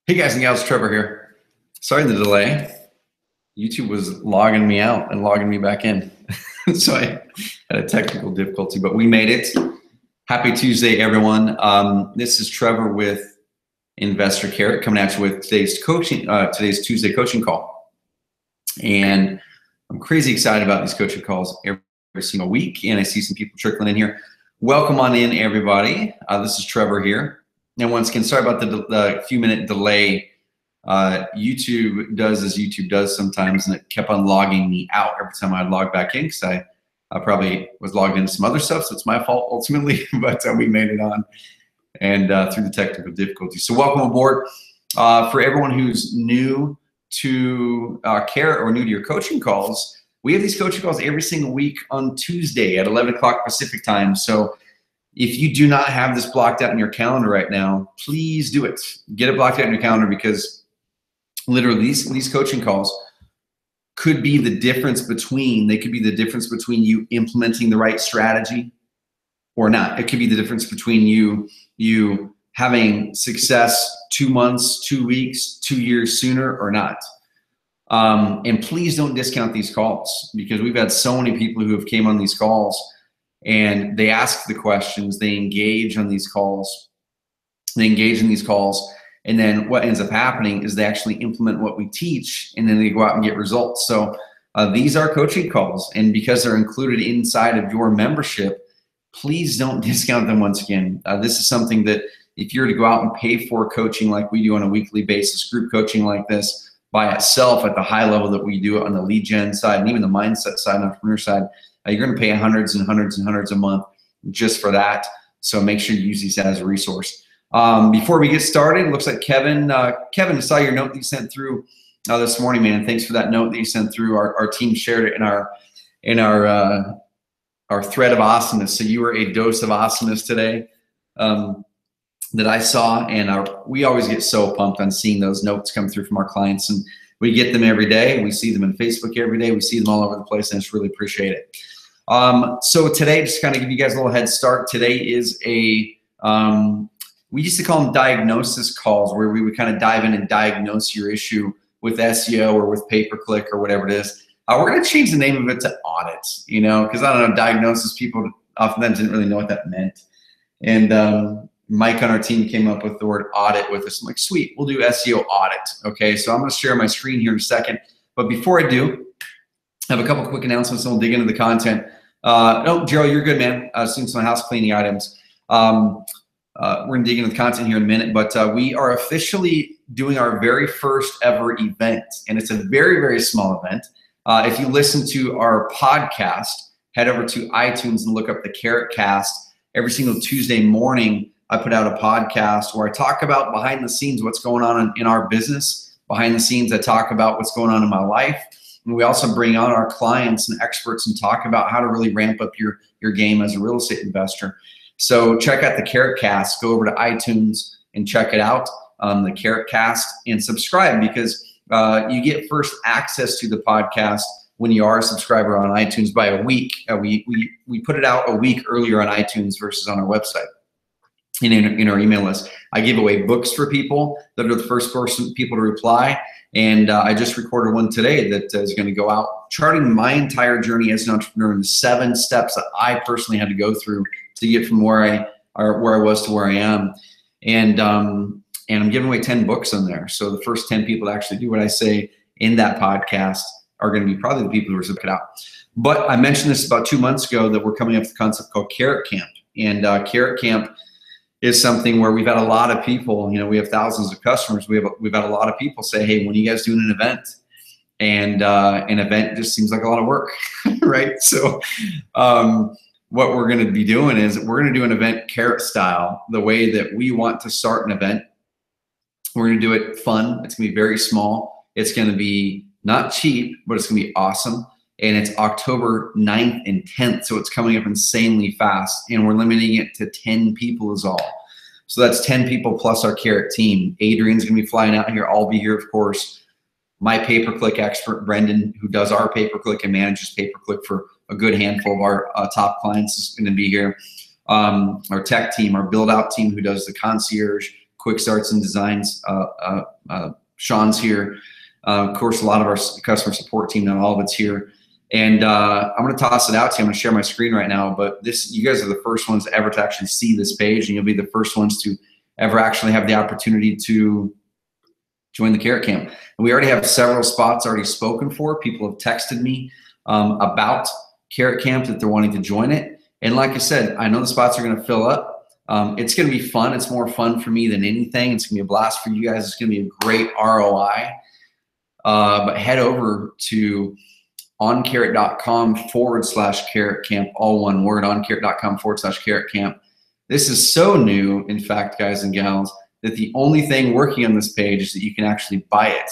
Hey guys and gals, Trevor here. Sorry the delay. YouTube was logging me out and logging me back in. So I had a technical difficulty, but we made it. Happy Tuesday, everyone. This is Trevor with Investor Carrot coming at you with today's Tuesday coaching call. And I'm crazy excited about these coaching calls every single week. And I see some people trickling in here. Welcome on in, everybody. This is Trevor here. And once again, sorry about the few minute delay. YouTube does as YouTube does sometimes, and it kept on logging me out every time I log back in because I probably was logged into some other stuff, so it's my fault ultimately, but we made it on and through the technical difficulty. So welcome aboard. For everyone who's new to Carrot or new to your coaching calls, we have these coaching calls every single week on Tuesday at 11 o'clock Pacific time. So if you do not have this blocked out in your calendar right now, please do it. Get it blocked out in your calendar, because literally these coaching calls could be the difference between, you implementing the right strategy or not. It could be the difference between you having success 2 months, 2 weeks, 2 years sooner or not. And please don't discount these calls, because we've had so many people who have came on these calls and they ask the questions, they engage on these calls, and then what ends up happening is they actually implement what we teach, and then they go out and get results. So these are coaching calls, and because they're included inside of your membership, please don't discount them. Once again, this is something that if you're to go out and pay for coaching like we do on a weekly basis, group coaching like this by itself at the high level that we do it on the lead gen side and even the mindset side and entrepreneur side, you're going to pay hundreds and hundreds and hundreds a month just for that. So make sure you use these as a resource. Before we get started, it looks like Kevin, I saw your note that you sent through this morning, man. Thanks for that note that you sent through. Our team shared it in our thread of awesomeness. So you were a dose of awesomeness today that I saw, and we always get so pumped on seeing those notes come through from our clients, and we get them every day. We see them in Facebook every day. We see them all over the place, and I just really appreciate it. So today, just kind of give you guys a little head start. Today is we used to call them diagnosis calls, where we would kind of dive in and diagnose your issue with SEO or with pay-per-click or whatever it is. We're going to change the name of it to audit, because I don't know, diagnosis, people often didn't really know what that meant. And Mike on our team came up with the word audit with us. I'm like, sweet, we'll do SEO audit. Okay, so I'm going to share my screen here in a second. But before I do, I have a couple quick announcements, and we'll dig into the content. No, Gerald, you're good, man. Seeing some house cleaning items. We're going to dig into the content here in a minute, but we are officially doing our very first ever event, and it's a very, very small event. If you listen to our podcast, head over to iTunes and look up the Carrot Cast. Every single Tuesday morning, I put out a podcast where I talk about behind the scenes what's going on in our business. Behind the scenes, I talk about what's going on in my life. And we also bring on our clients and experts and talk about how to really ramp up your game as a real estate investor. So check out the Carrot Cast. Go over to iTunes and check it out, the Carrot Cast, and subscribe, because you get first access to the podcast when you are a subscriber on iTunes by a week. We put it out a week earlier on iTunes versus on our website. In our email list, I give away books for people that are the first people to reply. And I just recorded one today that is going to go out charting my entire journey as an entrepreneur and the 7 steps that I personally had to go through to get from where I was to where I am. And I'm giving away 10 books on there. So the first 10 people to actually do what I say in that podcast are going to be probably the people who are submitted out. But I mentioned this about 2 months ago, that we're coming up with a concept called Carrot Camp. And Carrot Camp is something where we've had a lot of people, we have thousands of customers. We've had a lot of people say, hey, when are you guys doing an event? And an event just seems like a lot of work, right? So what we're going to be doing is we're going to do an event Carrot style, the way that we want to start an event. We're going to do it fun. It's going to be very small. It's going to be not cheap, but it's going to be awesome. And it's October 9th and 10th, so it's coming up insanely fast. And we're limiting it to 10 people is all. So that's 10 people plus our Carrot team. Adrian's going to be flying out here. I'll be here, of course. My pay-per-click expert, Brendan, who does our pay-per-click and manages pay-per-click for a good handful of our top clients, is going to be here. Our tech team, our build-out team, who does the concierge Quick Starts and Designs. Sean's here. Of course, a lot of our customer support team, not all of it's here. And I'm going to toss it out to you. I'm going to share my screen right now. But you guys are the first ones ever to actually see this page, and you'll be the first ones to ever actually have the opportunity to join the Carrot Camp. And we already have several spots already spoken for. People have texted me about Carrot Camp that they're wanting to join it. And like I said, I know the spots are going to fill up. It's going to be fun. It's more fun for me than anything. It's going to be a blast for you guys. It's going to be a great ROI. But head over to oncarrot.com/carrot camp, all one word, oncarrot.com/carrot camp. This is so new, in fact, guys and gals, that the only thing working on this page is that you can actually buy it.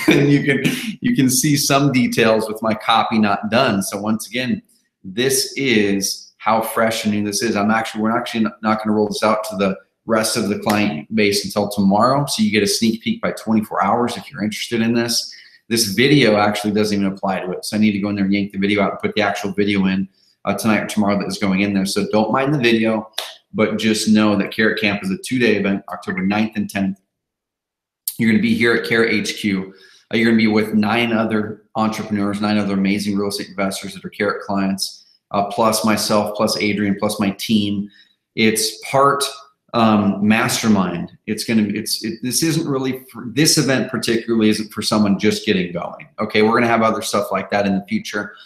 And you can see some details with my copy not done. So once again, this is how fresh and new this is. We're actually not going to roll this out to the rest of the client base until tomorrow. So you get a sneak peek by 24 hours if you're interested in this. This video actually doesn't even apply to it. So I need to go in there and yank the video out and put the actual video in tonight or tomorrow that is going in there. So don't mind the video, but just know that Carrot Camp is a 2-day event, October 9th and 10th. You're going to be here at Carrot HQ. You're going to be with 9 other entrepreneurs, 9 other amazing real estate investors that are Carrot clients, plus myself, plus Adrian, plus my team. It's part mastermind. This isn't really for this event particularly isn't for someone just getting going. Okay, we're going to have other stuff like that in the future.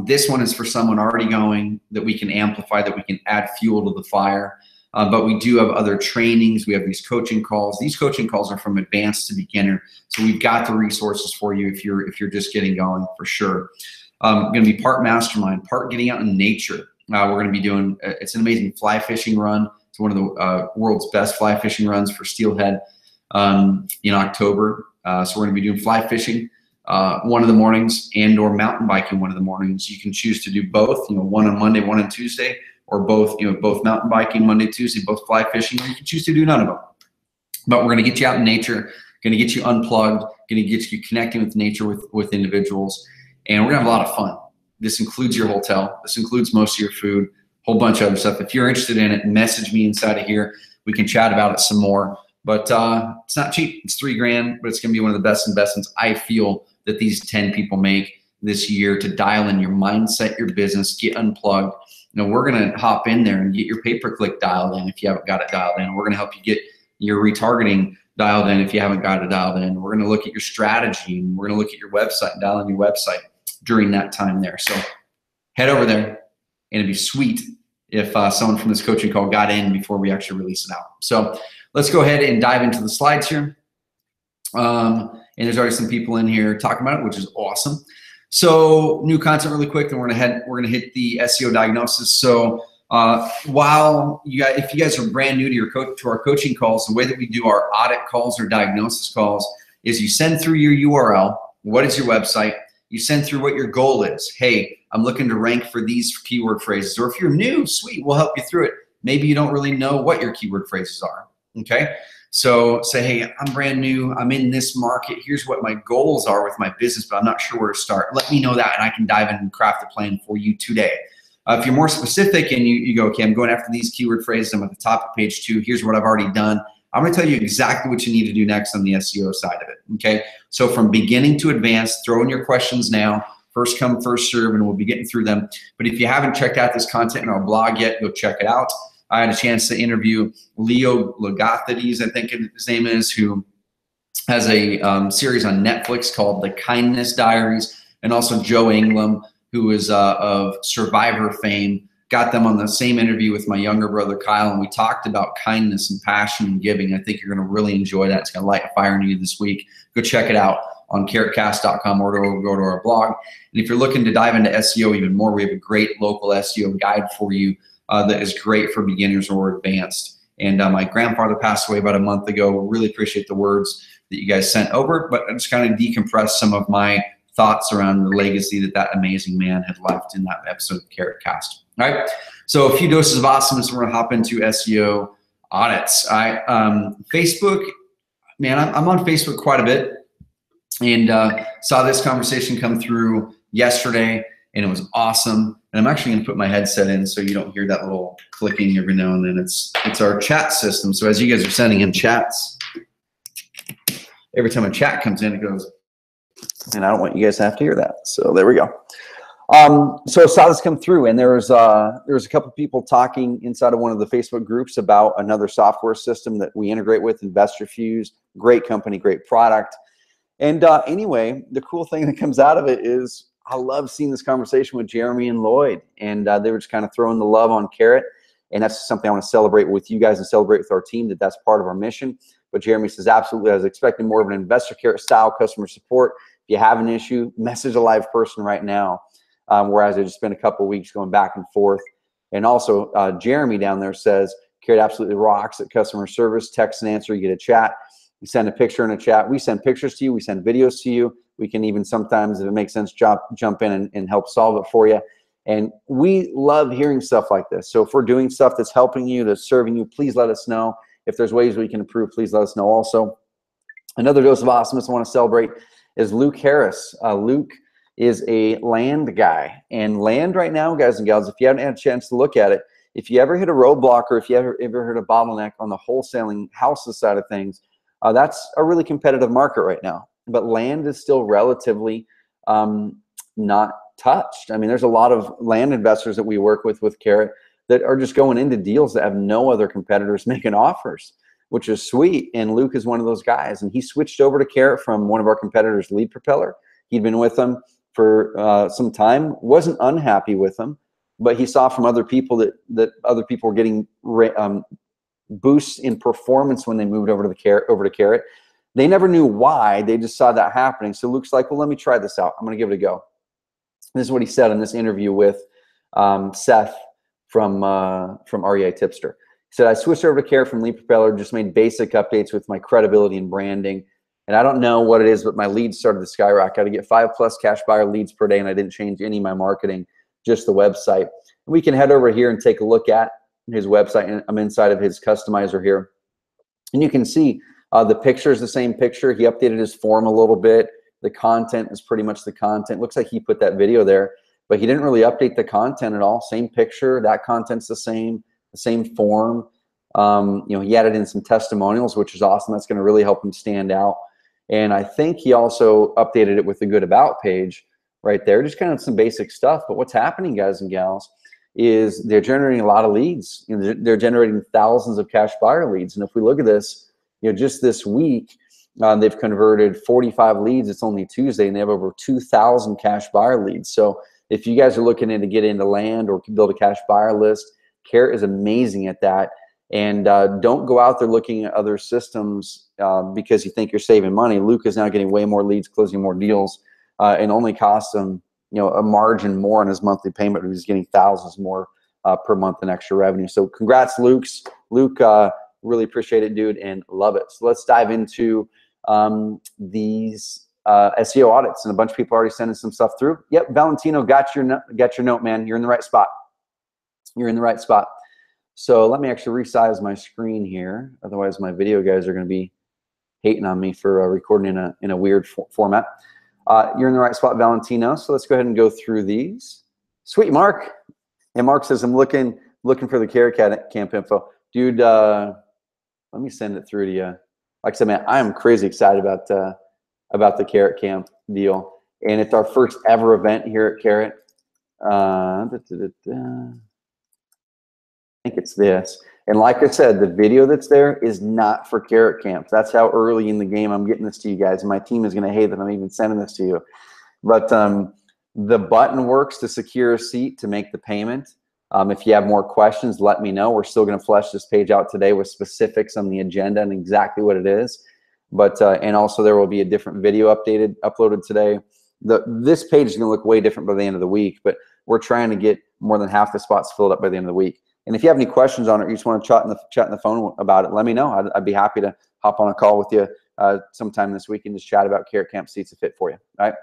This one is for someone already going, that we can amplify, that we can add fuel to the fire. But we do have other trainings. We have these coaching calls. These coaching calls are from advanced to beginner. So we've got the resources for you if you're just getting going, for sure. Going to be part mastermind, part getting out in nature. We're going to be doing, it's an amazing fly fishing run. It's one of the world's best fly fishing runs for steelhead in October. So we're going to be doing fly fishing one of the mornings and/or mountain biking one of the mornings. You can choose to do both, one on Monday, one on Tuesday, or both, both mountain biking Monday, Tuesday, both fly fishing, or you can choose to do none of them. But we're going to get you out in nature, going to get you unplugged, going to get you connecting with nature with individuals, and we're going to have a lot of fun. This includes your hotel. This includes most of your food, whole bunch of other stuff. If you're interested in it, message me inside of here. We can chat about it some more. But it's not cheap. It's $3,000, but it's going to be one of the best investments I feel that these 10 people make this year to dial in your mindset, your business, get unplugged. We're going to hop in there and get your pay-per-click dialed in if you haven't got it dialed in. We're going to help you get your retargeting dialed in if you haven't got it dialed in. We're going to look at your strategy, and we're going to look at your website and dial in your website during that time there. So head over there, and it'd be sweet if someone from this coaching call got in before we actually release it out. So let's go ahead and dive into the slides here. And there's already some people in here talking about it, which is awesome. So new content really quick, then we're gonna hit the SEO diagnosis. So if you guys are brand new to our coaching calls, the way that we do our audit calls or diagnosis calls is you send through your URL. What is your website? You send through what your goal is. Hey, I'm looking to rank for these keyword phrases. Or if you're new, sweet, we'll help you through it. Maybe you don't really know what your keyword phrases are. Okay. So say, hey, I'm brand new. I'm in this market. Here's what my goals are with my business, but I'm not sure where to start. Let me know that, and I can dive in and craft a plan for you today. If you're more specific and you go, okay, I'm going after these keyword phrases. I'm at the top of page 2. Here's what I've already done. I'm going to tell you exactly what you need to do next on the SEO side of it. Okay. So from beginning to advanced, throw in your questions now. First come, first serve, and we'll be getting through them. But if you haven't checked out this content in our blog yet, go check it out. I had a chance to interview Leo Logathides, I think his name is, who has a series on Netflix called The Kindness Diaries, and also Joe Ingram, who is of Survivor fame. Got them on the same interview with my younger brother, Kyle, and we talked about kindness and passion and giving. I think you're going to really enjoy that. It's going to light a fire in you this week. Go check it out on carrotcast.com or go to our blog. And if you're looking to dive into SEO even more, we have a great local SEO guide for you that is great for beginners or advanced. And my grandfather passed away about a month ago. Really appreciate the words that you guys sent over, but I just kind of decompressed some of my thoughts around the legacy that amazing man had left in that episode of Carrot Cast. All right, so a few doses of awesomeness. We're gonna hop into SEO audits. Facebook, man, I'm on Facebook quite a bit, and saw this conversation come through yesterday. and it was awesome. And I'm actually going to put my headset in so you don't hear that little clicking every now and then. It's our chat system. So as you guys are sending in chats, every time a chat comes in, it goes, and I don't want you guys to have to hear that. So there we go. So I saw this come through, and there was a couple people talking inside of one of the Facebook groups about another software system that we integrate with, InvestorFuse. Great company, great product. And anyway, the cool thing that comes out of it is I love seeing this conversation with Jeremy and Lloyd, and they were just kind of throwing the love on Carrot, and that's something I want to celebrate with you guys and celebrate with our team, that's part of our mission. But Jeremy says, absolutely, I was expecting more of an Investor Carrot style customer support. If you have an issue, message a live person right now. Whereas I just spent a couple of weeks going back and forth. And also, Jeremy down there says, Carrot absolutely rocks at customer service, text and answer, you get a chat. You send a picture in a chat. We send pictures to you. We send videos to you. We can even sometimes, if it makes sense, jump in and help solve it for you. And we love hearing stuff like this. So if we're doing stuff that's helping you, that's serving you, please let us know. If there's ways we can improve, please let us know also. Another dose of awesomeness I want to celebrate is Luke Harris. Luke is a land guy. And land right now, guys and gals, if you haven't had a chance to look at it, if you ever hit a roadblock or if you ever hit a bottleneck on the wholesaling houses side of things, that's a really competitive market right now. But land is still relatively not touched. I mean, there's a lot of land investors that we work with Carrot that are just going into deals that have no other competitors making offers, which is sweet. And Luke is one of those guys. And he switched over to Carrot from one of our competitors, Lead Propeller. He'd been with them for some time, wasn't unhappy with them, but he saw from other people that other people were getting boosts in performance when they moved over to Carrot. They never knew why. They just saw that happening. So Luke's like, well, let me try this out. I'm going to give it a go. This is what he said in this interview with Seth from REI Tipster. He said, I switched over to Carrot from Lead Propeller, just made basic updates with my credibility and branding. And I don't know what it is, but my leads started to skyrocket. I get 5+ cash buyer leads per day, and I didn't change any of my marketing, just the website. And we can head over here and take a look at his website. And I'm inside of his customizer here. And you can see the picture is the same picture. He updated his form a little bit. The content is pretty much the content. Looks like he put that video there, but he didn't really update the content at all. Same picture. That content's the same form. He added in some testimonials, which is awesome. That's going to really help him stand out. And I think he also updated it with the good about page right there, just kind of some basic stuff. But what's happening, guys and gals, is they're generating a lot of leads. They're generating thousands of cash buyer leads. And if we look at this, just this week, they've converted 45 leads. It's only Tuesday, and they have over 2,000 cash buyer leads. So if you guys are looking to get into land or build a cash buyer list, Carrot is amazing at that. And don't go out there looking at other systems because you think you're saving money. Luke is now getting way more leads, closing more deals, and only costs him a margin more on his monthly payment. He's getting thousands more per month in extra revenue. So congrats, Luke. Really appreciate it, dude, and love it. So let's dive into these SEO audits, and a bunch of people already sending some stuff through. Yep, Valentino, got your note, man. You're in the right spot. You're in the right spot. So let me actually resize my screen here. Otherwise, my video guys are going to be hating on me for recording in a weird format. You're in the right spot, Valentino. So let's go ahead and go through these. Sweet, Mark. And Mark says, I'm looking for the Carrot Camp info. Dude, let me send it through to you. Like I said, man, I am crazy excited about the Carrot Camp deal. And it's our first ever event here at Carrot. I think it's this. And like I said, the video that's there is not for Carrot Camp. That's how early in the game I'm getting this to you guys. And my team is going to hate that I'm even sending this to you. But the button works to secure a seat to make the payment. If you have more questions, let me know. We're still going to flesh this page out today with specifics on the agenda and exactly what it is. But and also there will be a different video uploaded today. This page is going to look way different by the end of the week, but we're trying to get more than half the spots filled up by the end of the week. And if you have any questions on it, or you just want to chat in the phone about it, let me know. I'd be happy to hop on a call with you sometime this week and just chat about Carrot Camp seats if fit for you. All right.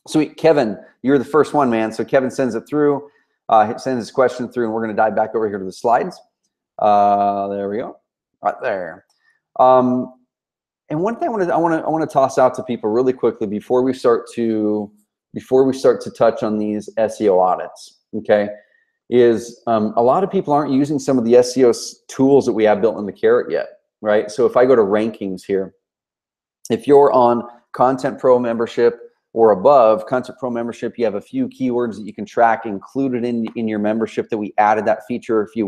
Sweet. Kevin, you're the first one, man. So Kevin sends it through, sends his question through, and we're going to dive back over here to the slides. There we go. Right there. And one thing I want to toss out to people really quickly before we start to before we start to touch on these SEO audits, okay, is a lot of people aren't using some of the SEO tools that we have built in the Carrot yet, right? So if I go to rankings here, if you're on Content Pro membership or above, Content Pro membership, you have a few keywords that you can track included in your membership that we added that feature a few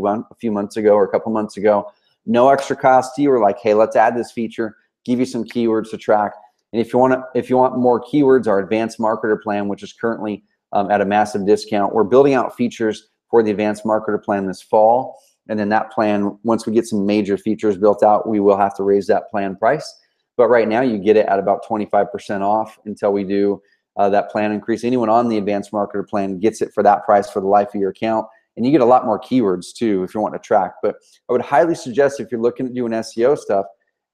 months ago or a couple months ago. No extra cost to you. We're like, hey, let's add this feature, give you some keywords to track. And if you want more keywords, our advanced marketer plan, which is currently at a massive discount, we're building out features for the advanced marketer plan this fall. And then that plan, once we get some major features built out, we will have to raise that plan price. But right now you get it at about 25% off until we do that plan increase. Anyone on the advanced marketer plan gets it for that price for the life of your account. And you get a lot more keywords too if you want to track. But I would highly suggest, if you're looking at doing SEO stuff,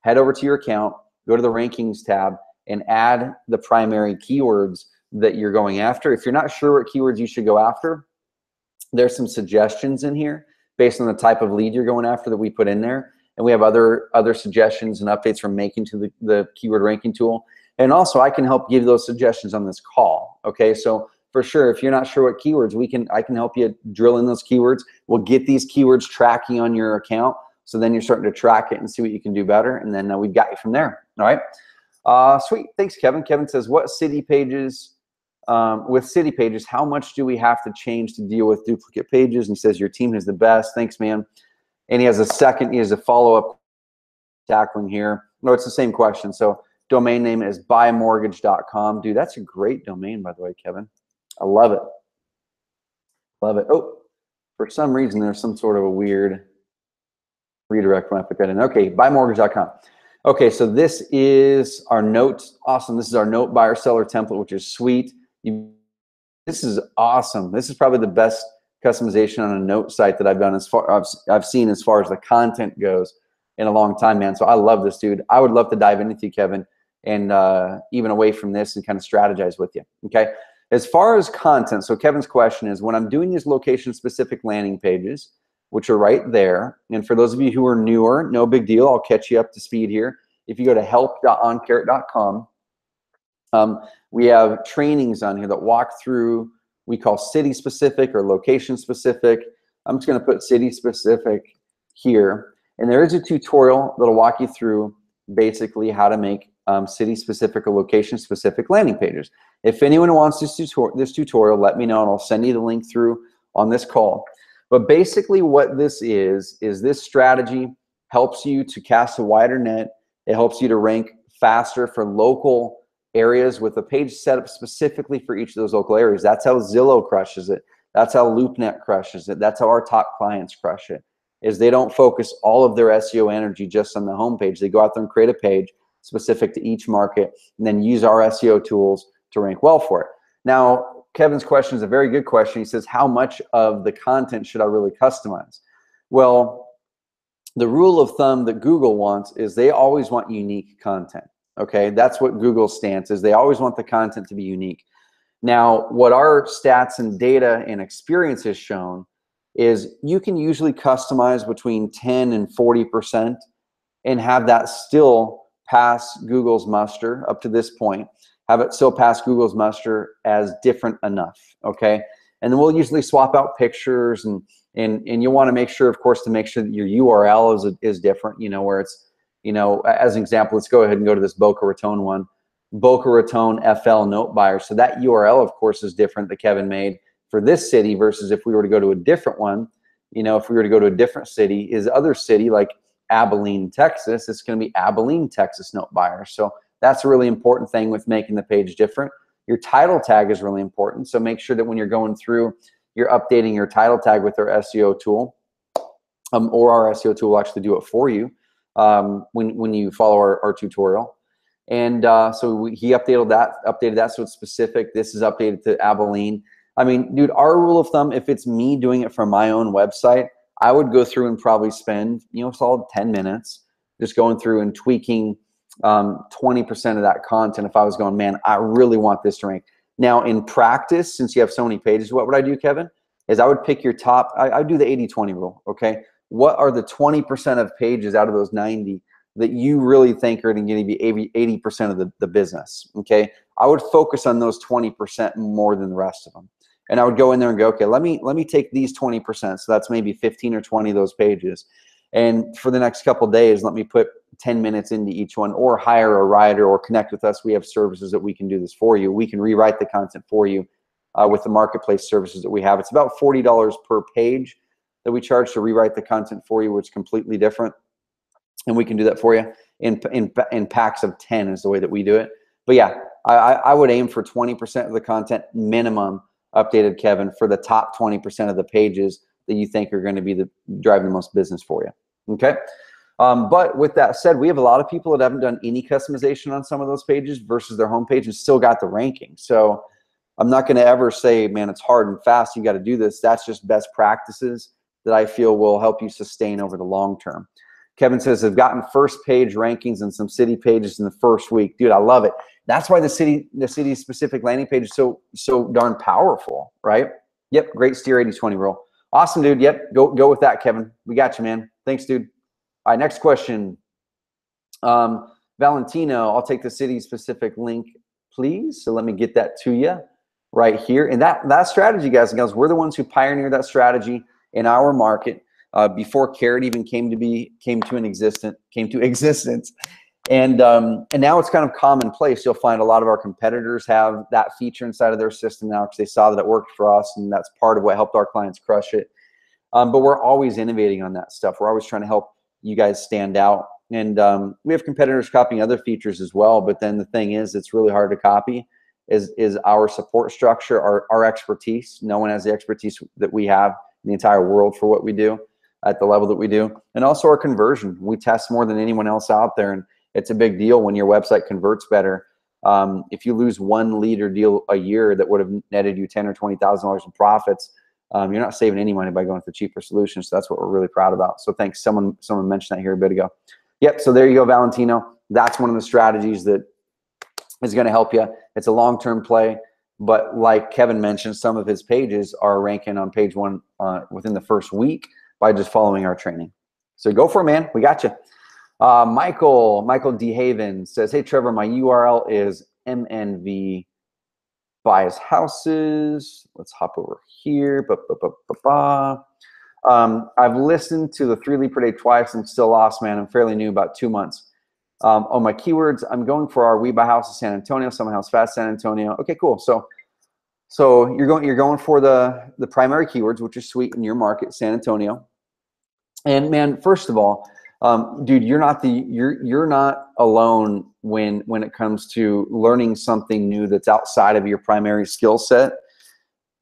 head over to your account, go to the rankings tab, and add the primary keywords that you're going after. If you're not sure what keywords you should go after, there's some suggestions in here based on the type of lead you're going after that we put in there. And we have other suggestions and updates from making to the keyword ranking tool. And also I can help give those suggestions on this call. Okay, so for sure, if you're not sure what keywords, I can help you drill in those keywords. We'll get these keywords tracking on your account. So then you're starting to track it and see what you can do better. And then we've got you from there. All right. Sweet. Thanks, Kevin. Kevin says, what city pages, with city pages, how much do we have to change to deal with duplicate pages? And he says, your team is the best. Thanks, man. And he has a follow-up tackling here. No, it's the same question. So domain name is buymortgage.com. Dude, that's a great domain, by the way, Kevin. I love it. Love it. Oh, for some reason, there's some sort of a weird redirect when I put that in. Okay, buymortgage.com. Okay, so this is our note. Awesome. This is our note buyer seller template, which is sweet. This is awesome. This is probably the best customization on a note site that I've done I've seen as far as the content goes in a long time, man. So I love this, dude. I would love to dive in with you, Kevin, and even away from this and kind of strategize with you. Okay. As far as content, so Kevin's question is, when I'm doing these location-specific landing pages, which are right there, and for those of you who are newer, no big deal, I'll catch you up to speed here. If you go to help.oncarrot.com, we have trainings on here that walk through, we call city-specific or location-specific. I'm just going to put city-specific here. And there is a tutorial that'll walk you through basically how to make city-specific or location-specific landing pages. If anyone wants this tutorial, let me know and I'll send you the link through on this call. But basically what this is this strategy helps you to cast a wider net. It helps you to rank faster for local areas with a page set up specifically for each of those local areas. That's how Zillow crushes it. That's how LoopNet crushes it. That's how our top clients crush it, is they don't focus all of their SEO energy just on the homepage. They go out there and create a page specific to each market and then use our SEO tools to rank well for it. Now, Kevin's question is a very good question. He says, how much of the content should I really customize? Well, the rule of thumb that Google wants is they always want unique content. Okay, that's what Google's stance is. They always want the content to be unique. Now, what our stats and data and experience has shown is you can usually customize between 10 and 40% and have that still pass Google's muster up to this point, have it still pass Google's muster as different enough, okay? And then we'll usually swap out pictures and you want to make sure, of course, to make sure that your URL is different, you know, where it's, you know, as an example, let's go ahead and go to this Boca Raton one, Boca Raton FL note buyer. So that URL, of course, is different that Kevin made for this city versus if we were to go to a different one, you know, if we were to go to a different city, his other city like Abilene, Texas, it's going to be Abilene, Texas note buyer. So that's a really important thing with making the page different. Your title tag is really important. So make sure that when you're going through, you're updating your title tag with our SEO tool, or our SEO tool will actually do it for you when you follow our tutorial. And so he updated that so it's specific. This is updated to Abilene. I mean, dude, our rule of thumb, if it's me doing it from my own website, I would go through and probably spend, you know, solid 10 minutes just going through and tweaking 20% of that content. If I was going, man, I really want this to rank. Now, in practice, since you have so many pages, what would I do, Kevin? Is I would pick your top, I do the 80-20 rule, okay? What are the 20% of pages out of those 90 that you really think are going to be 80% of the business, okay? I would focus on those 20% more than the rest of them. And I would go in there and go, okay, let me take these 20%. So that's maybe 15 or 20 of those pages. And for the next couple of days, let me put 10 minutes into each one, or hire a writer, or connect with us. We have services that we can do this for you. We can rewrite the content for you with the marketplace services that we have. It's about $40 per page that we charge to rewrite the content for you, which is completely different. And we can do that for you in packs of 10 is the way that we do it. But yeah, I would aim for 20% of the content minimum updated, Kevin, for the top 20% of the pages that you think are going to be driving the most business for you. Okay. But with that said, we have a lot of people that haven't done any customization on some of those pages versus their homepage and still got the ranking. So I'm not going to ever say, man, it's hard and fast, you got to do this. That's just best practices that I feel will help you sustain over the long term. Kevin says, I've gotten first page rankings and some city pages in the first week. Dude, I love it. That's why the city specific landing page is so darn powerful, right? Yep, great steer 80-20 rule. Awesome, dude. Yep, go with that, Kevin. We got you, man. Thanks, dude. All right, next question. Valentino, I'll take the city specific link, please. So let me get that to you right here. And that strategy, guys and gals, we're the ones who pioneered that strategy in our market before Carrot even came to existence. And now it's kind of commonplace. You'll find a lot of our competitors have that feature inside of their system now because they saw that it worked for us, and that's part of what helped our clients crush it. But we're always innovating on that stuff. We're always trying to help you guys stand out. And we have competitors copying other features as well. But then the thing is, it's really hard to copy is our support structure, our expertise. No one has the expertise that we have in the entire world for what we do at the level that we do. And also our conversion. We test more than anyone else out there. And it's a big deal when your website converts better. If you lose one lead or deal a year that would have netted you $10,000 or $20,000 in profits, you're not saving any money by going to cheaper solutions. So that's what we're really proud about. So thanks. Someone mentioned that here a bit ago. Yep. So there you go, Valentino. That's one of the strategies that is going to help you. It's a long-term play, but like Kevin mentioned, some of his pages are ranking on page one within the first week by just following our training. So go for it, man. We got you. Michael DeHaven says, hey, Trevor, my URL is MNV buys houses. Let's hop over here. I've listened to the 3 lead per day twice and still lost, man. I'm fairly new, about 2 months. On my keywords, I'm going for our We Buy Houses San Antonio, Someone House Fast San Antonio. Okay, cool. So you're going for the primary keywords, which is sweet in your market, San Antonio. And man, first of all, dude, you're not alone when it comes to learning something new that's outside of your primary skill set.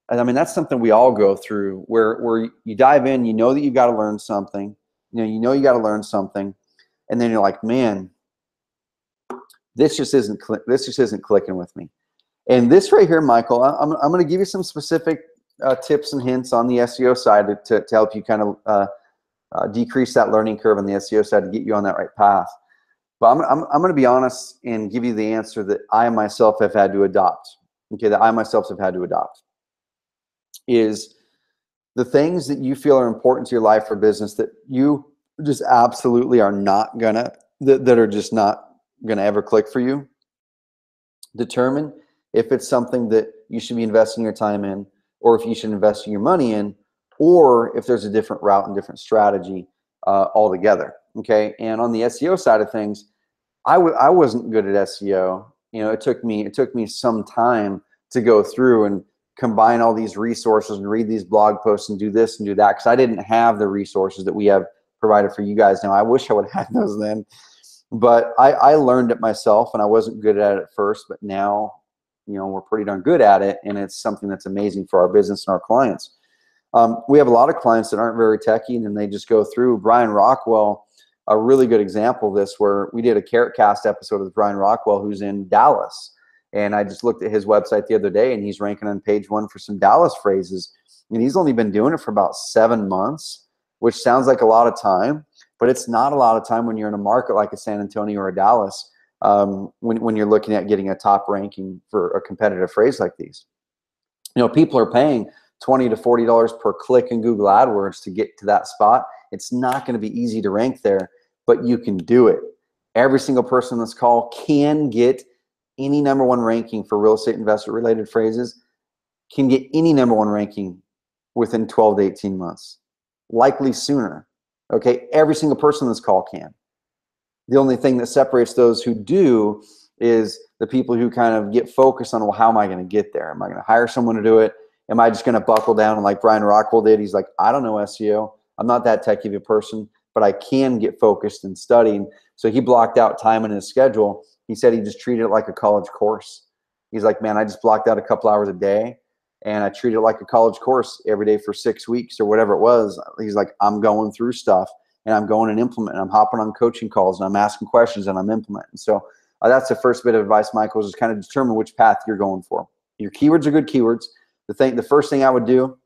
And I mean, that's something we all go through where you dive in, you know that you've got to learn something, you got to learn something. And then you're like, man, this just isn't clicking with me. And this right here, Michael, I'm going to give you some specific tips and hints on the SEO side to help you kind of decrease that learning curve on the SEO side to get you on that right path. But I'm going to be honest and give you the answer that I myself have had to adopt. Okay, that I myself have had to adopt is the things that you feel are important to your life or business that you just absolutely are not gonna, that are just not gonna ever click for you. Determine if it's something that you should be investing your time in, or if you should invest your money in, or if there's a different route and different strategy altogether. Okay, and on the SEO side of things, I wasn't good at SEO. It took me some time to go through and combine all these resources and read these blog posts and do this and do that, because I didn't have the resources that we have provided for you guys now. I wish I would have had those then, but I learned it myself, and I wasn't good at it at first, but now we're pretty darn good at it, and it's something that's amazing for our business and our clients. We have a lot of clients that aren't very techy, and then they just go through. Brian Rockwell, a really good example of this, where we did a Carrot Cast episode with Brian Rockwell, who's in Dallas. And I just looked at his website the other day, and he's ranking on page 1 for some Dallas phrases. And he's only been doing it for about 7 months, which sounds like a lot of time, but it's not a lot of time when you're in a market like a San Antonio or a Dallas, when you're looking at getting a top ranking for a competitive phrase like these. People are paying $20 to $40 per click in Google AdWords to get to that spot. It's not going to be easy to rank there, but you can do it. Every single person on this call can get any #1 ranking for real estate investor related phrases, can get any #1 ranking within 12 to 18 months, likely sooner. Okay, every single person on this call can. The only thing that separates those who do is the people who kind of get focused on, well, how am I going to get there? Am I going to hire someone to do it? Am I just going to buckle down? And like Brian Rockwell did, he's like, I don't know SEO. I'm not that techy of a person, but I can get focused and studying. So he blocked out time in his schedule. He said he just treated it like a college course. He's like, man, I just blocked out a couple hours a day and I treated it like a college course every day for 6 weeks or whatever it was. He's like, I'm going through stuff and I'm going and implementing. I'm hopping on coaching calls and I'm asking questions and I'm implementing. So that's the first bit of advice, Michael, is kind of determine which path you're going for. Your keywords are good keywords. The first thing I would do,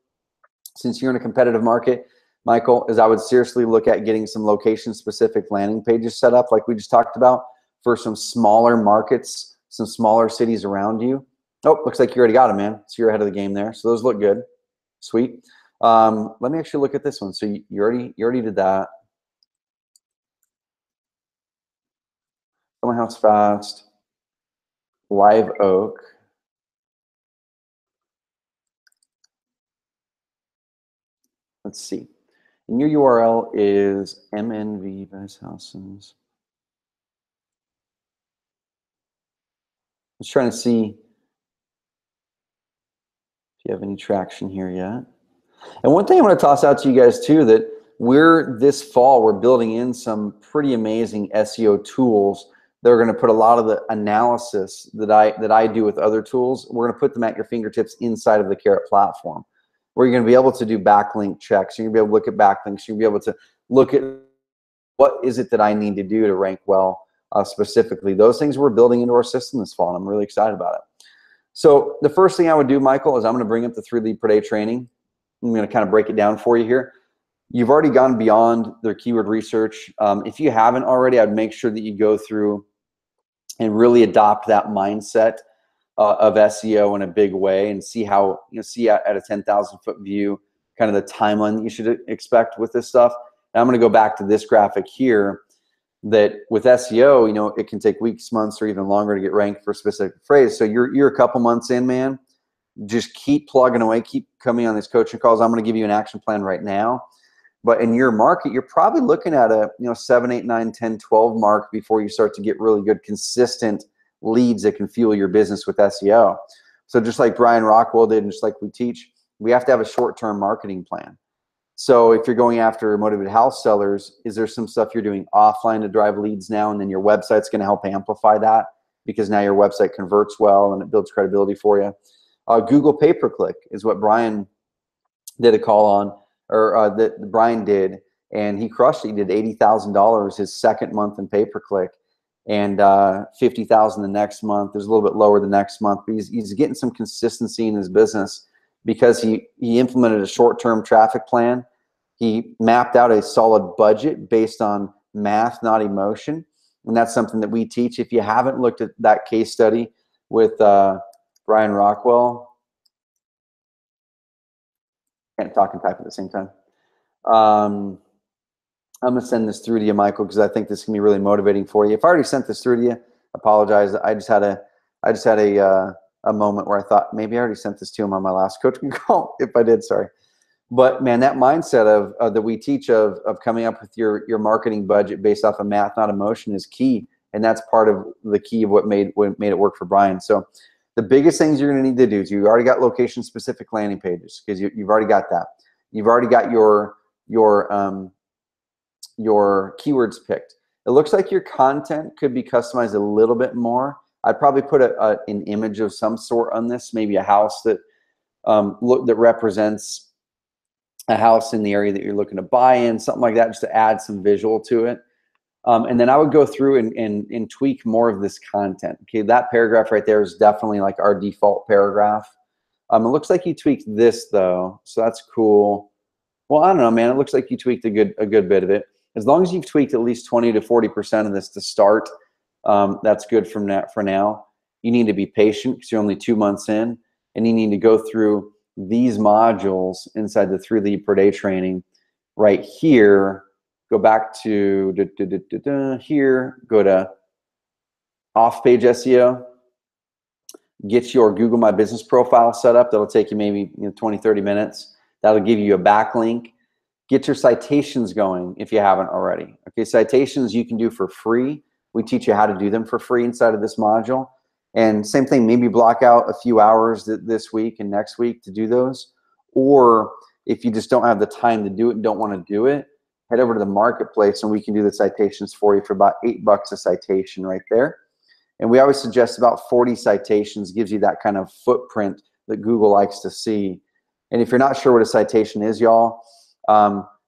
since you're in a competitive market, Michael, is I would seriously look at getting some location-specific landing pages set up, like we just talked about, for some smaller markets, some smaller cities around you. Oh, looks like you already got them, man. So you're ahead of the game there. So those look good. Sweet. Let me actually look at this one. So you already did that. My House Fast, Live Oak. Let's see. And your URL is MNV Vice Houses. I'm just trying to see if you have any traction here yet. And one thing I'm going to toss out to you guys too, that this fall, we're building in some pretty amazing SEO tools. They're going to put a lot of the analysis that I do with other tools. We're going to put them at your fingertips inside of the Carrot platform, where you're going to be able to do backlink checks. You're going to be able to look at backlinks. You're going to be able to look at what is it that I need to do to rank well specifically. Those things we're building into our system this fall, and I'm really excited about it. So the first thing I would do, Michael, is I'm going to bring up the 3 lead per day training. I'm going to kind of break it down for you here. You've already gone beyond their keyword research. If you haven't already, I'd make sure that you go through and really adopt that mindset of SEO in a big way, and see how, see at a 10,000 foot view, kind of the timeline that you should expect with this stuff. And I'm going to go back to this graphic here, that with SEO, it can take weeks, months, or even longer to get ranked for a specific phrase. So you're a couple months in, man. Just keep plugging away, keep coming on these coaching calls. I'm going to give you an action plan right now. But in your market, you're probably looking at a 7, 8, 9, 10, 12 mark before you start to get really good, consistent leads that can fuel your business with SEO. So just like Brian Rockwell did, and just like we teach, we have to have a short-term marketing plan. So if you're going after motivated house sellers, is there some stuff you're doing offline to drive leads now, and then your website's going to help amplify that, because now your website converts well and it builds credibility for you. Google pay-per-click is what Brian did a call on, or that Brian did, and he crushed it. He did $80,000 his second month in pay-per-click, and $50,000 the next month. There's a little bit lower the next month, but he's getting some consistency in his business because he implemented a short-term traffic plan. He mapped out a solid budget based on math, not emotion, and that's something that we teach. If you haven't looked at that case study with Brian Rockwell, can't talk and type at the same time. I'm gonna send this through to you, Michael, because I think this can be really motivating for you. If I already sent this through to you, I apologize. I just had a moment where I thought maybe I already sent this to him on my last coaching call. If I did, sorry. But man, that mindset of that we teach of coming up with your marketing budget based off of math, not emotion, is key, and that's part of the key of what made it work for Brian. So the biggest things you're going to need to do is, you already got location-specific landing pages, because you've already got that. You've already got your keywords picked. It looks like your content could be customized a little bit more. I'd probably put an image of some sort on this, maybe a house that that represents a house in the area that you're looking to buy in, something like that, just to add some visual to it. And then I would go through and tweak more of this content. Okay, that paragraph right there is definitely like our default paragraph. It looks like you tweaked this though, so that's cool. Well, I don't know, man. It looks like you tweaked a good bit of it. As long as you've tweaked at least 20 to 40% of this to start, that's good for now. You need to be patient because you're only 2 months in, and you need to go through these modules inside the 3 lead per day training right here. go back to here, go to off-page SEO, get your Google My Business profile set up. That'll take you maybe 20, 30 minutes. That'll give you a backlink. Get your citations going if you haven't already. Okay, citations you can do for free. We teach you how to do them for free inside of this module. And same thing, maybe block out a few hours this week and next week to do those. Or if you just don't have the time to do it and don't want to do it, head over to the marketplace and we can do the citations for you for about $8 a citation right there. And we always suggest about 40 citations, gives you that kind of footprint that Google likes to see. And if you're not sure what a citation is, y'all,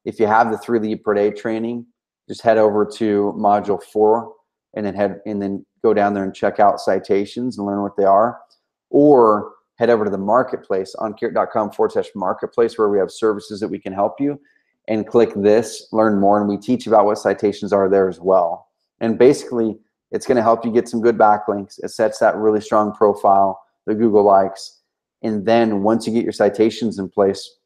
if you have the 3 lead per day training, just head over to module 4 and then go down there and check out citations and learn what they are. Or head over to the marketplace on carrot.com/marketplace where we have services that we can help you, and click this, learn more, and we teach about what citations are there as well. And basically, it's going to help you get some good backlinks. It sets that really strong profile that Google likes. And then once you get your citations in place,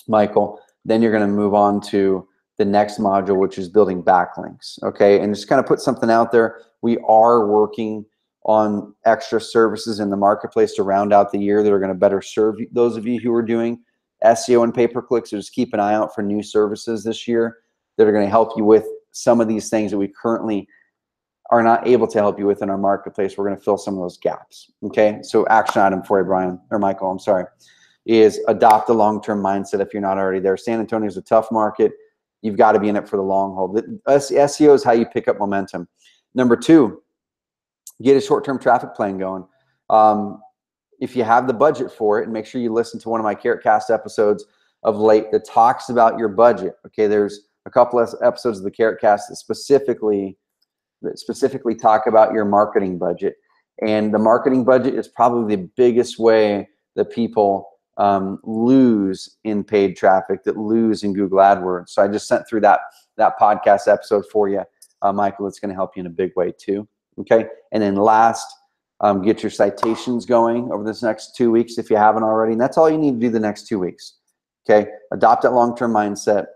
Michael, then you're going to move on to the next module, which is building backlinks. Okay, and just kind of put something out there. We are working on extra services in the marketplace to round out the year that are going to better serve those of you who are doing SEO and pay-per-click. So just keep an eye out for new services this year that are going to help you with some of these things that we currently are not able to help you with in our marketplace. We're going to fill some of those gaps. Okay, so action item for you, Brian, or Michael, I'm sorry, is adopt a long-term mindset if you're not already there. San Antonio is a tough market. You've got to be in it for the long haul. SEO is how you pick up momentum. Number 2, get a short-term traffic plan going. If you have the budget for it, and make sure you listen to one of my CarrotCast episodes of late that talks about your budget. Okay, there's a couple of episodes of the CarrotCast that specifically talk about your marketing budget. And the marketing budget is probably the biggest way that people lose in paid traffic, that lose in Google AdWords. So I just sent through that podcast episode for you, Michael. It's going to help you in a big way too. Okay, and then last, get your citations going over this next 2 weeks if you haven't already. And that's all you need to do the next 2 weeks. Okay, adopt that long-term mindset.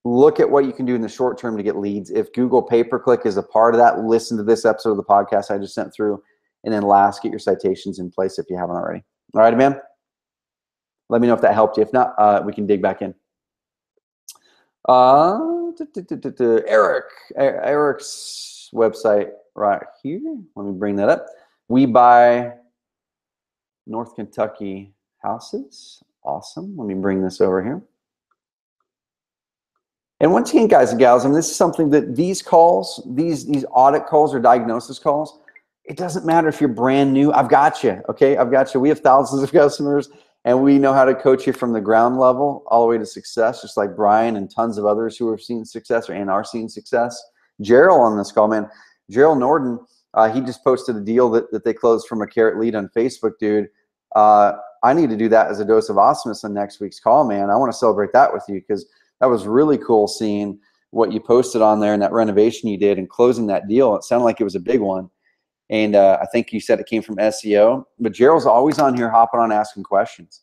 Look at what you can do in the short term to get leads. If Google pay-per-click is a part of that, listen to this episode of the podcast I just sent through. And then last, get your citations in place if you haven't already. All right, man? Let me know if that helped you. If not, we can dig back in. Eric's website right here. Let me bring that up. We buy North Kentucky houses. Awesome. Let me bring this over here. And once again, guys and gals, I mean, this is something that these calls, these audit calls or diagnosis calls, it doesn't matter if you're brand new. I've got you, okay? I've got you. We have thousands of customers, and we know how to coach you from the ground level all the way to success, just like Brian and tons of others who have seen success and are seeing success. Gerald on this call, man. Gerald Norden, he just posted a deal that they closed from a Carrot lead on Facebook, dude. I need to do that as a dose of awesomeness on next week's call, man. I want to celebrate that with you because that was really cool seeing what you posted on there and that renovation you did and closing that deal. It sounded like it was a big one. And I think you said it came from SEO. But Gerald's always on here hopping on asking questions.